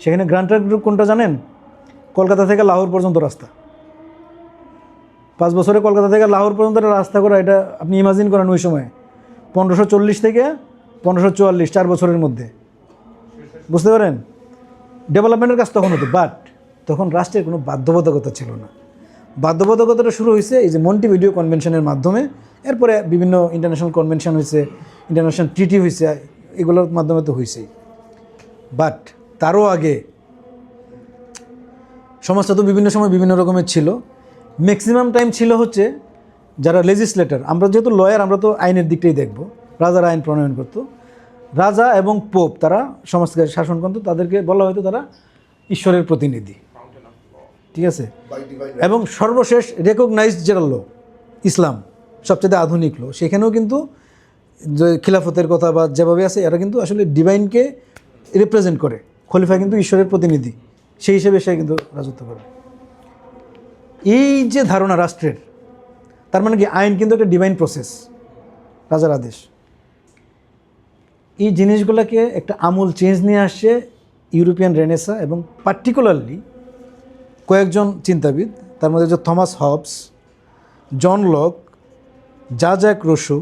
সেখানে গ্র্যান্ড ট্র্যাঙ্ক রোড কোনটা জানেন? কলকাতা থেকে লাহোর পর্যন্ত রাস্তা। 5 বছরে কলকাতা থেকে লাহোর পর্যন্ত একটা রাস্তা করা, এটা আপনি ইমাজিন করেন ওই সময় 1540 থেকে 1544, 4 বছরের মধ্যে। বুঝতে পারেন ডেভেলপমেন্টের কাজ তখন হতো, বাট তখন রাষ্ট্রের কোনো বাধ্যবাধকতা ছিল না। বাধ্যবাধকতাটা শুরু হয়েছে এই যে মন্টিভিডিও কনভেনশনের মাধ্যমে, এরপরে বিভিন্ন ইন্টারন্যাশনাল কনভেনশন হয়েছে, ইন্টারন্যাশনাল ট্রিটি হয়েছে, এগুলোর মাধ্যমে তো হয়েছেই। বাট তারও আগে সমাজটা তো বিভিন্ন সময় বিভিন্ন রকমের ছিল। ম্যাক্সিমাম টাইম ছিল হচ্ছে যারা লেজিসলেটর, আমরা যেহেতু লয়ার, আমরা তো আইনের দিকটাই দেখব। রাজারা আইন প্রণয়ন করতো, রাজা এবং পোপ তারা সমাজকে শাসন করতো, তাদেরকে বলা হয়তো তারা ঈশ্বরের প্রতিনিধি, ঠিক আছে। এবং সর্বশেষ রেকগনাইজড যেটা ল, ইসলাম সবচেয়ে আধুনিক ল, সেখানেও কিন্তু যে খিলাফতের কথা বা যেভাবে আছে, এরা কিন্তু আসলে ডিভাইনকে রিপ্রেজেন্ট করে। খলিফা কিন্তু ঈশ্বরের প্রতিনিধি, সেই হিসেবে সে কিন্তু রাজত্ব করে। এই যে ধারণা রাষ্ট্রের, তার মানে কি আইন কিন্তু একটা ডিভাইন প্রসেস, রাজার আদেশ। এই জিনিসগুলোকে একটা আমূল চেঞ্জ নিয়ে আসছে ইউরোপিয়ান রেনেসা এবং পার্টিকুলারলি কয়েকজন চিন্তাবিদ, তার মধ্যে যে Thomas Hobbes, John Locke, Jacques Rousseau,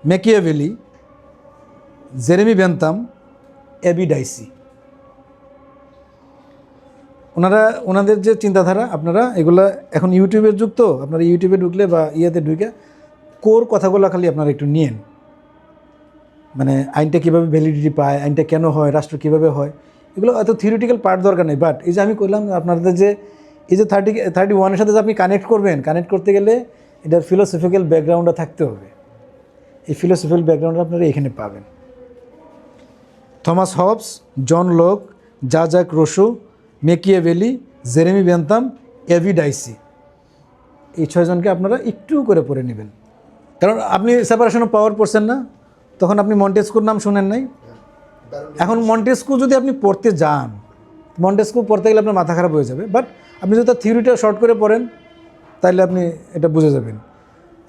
Machiavelli, Jeremy Bentham, AV Dicey. ওনাদের যে চিন্তাধারা, আপনারা এগুলা এখন ইউটিউবের যুগ, তো আপনারা ইউটিউবে ঢুকলে বা ইয়েতে ঢুকে কোর কথাগুলো খালি আপনারা একটু নিয়েন। মানে আইনটা কীভাবে ভ্যালিডিটি পায়, আইনটা কেন হয়, রাষ্ট্র কীভাবে হয়, এগুলো এত থিওরিটিক্যাল পার্ট দরকার নেই। বাট এই যে আমি করলাম আপনাদের যে এই যে 31-এর সাথে যে আপনি কানেক্ট করবেন, কানেক্ট করতে গেলে এটার ফিলোসফিক্যাল ব্যাকগ্রাউন্ডটা থাকতে হবে। এই ফিলোসফিক্যাল ব্যাকগ্রাউন্ডটা আপনারা এখানে পাবেন। Thomas Hobbes, John Locke, Jacques Rousseau, Machiavelli, Jeremy Bentham, AV Dicey, এই 6 জনকে আপনারা একটু করে পড়ে নেবেন। কারণ আপনি সেপারেশন অফ পাওয়ার পড়ছেন না, তখন আপনি মন্টেস্কুর নাম শুনেন নাই। এখন মন্টেস্কু যদি আপনি পড়তে যান, মন্টেস্কু পড়তে গেলে আপনার মাথা খারাপ হয়ে যাবে। বাট আপনি যদি তার থিওরিটা শর্ট করে পড়েন, তাহলে আপনি এটা বুঝে যাবেন।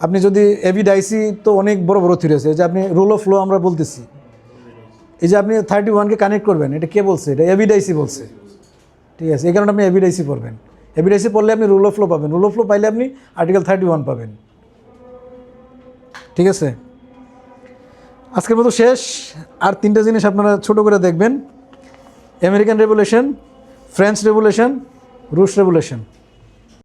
আপনি যদি এবি ডাইসি, তো অনেক বড় বড় থিওরি আছে, যে আপনি রুল অফ ল আমরা বলতেছি, এই যে আপনি 31-কে কানেক্ট করবেন, এটা কে বলছে? এটা এবি ডাইসি বলছে, ঠিক আছে। এই কারণে আপনি এবি ডাইসি পড়বেন। এবি ডাইসি পড়লে আপনি রুল অফ ল পাবেন, রুল অফ ল পাইলে আপনি আর্টিকেল 31 পাবেন, ঠিক আছে। আজকের মতো শেষ। আর 3টা জিনিস আপনারা ছোট করে দেখবেন: আমেরিকান রেভলিউশন, ফ্রেঞ্চ রেভলিউশন, রুশ রেভলিউশন।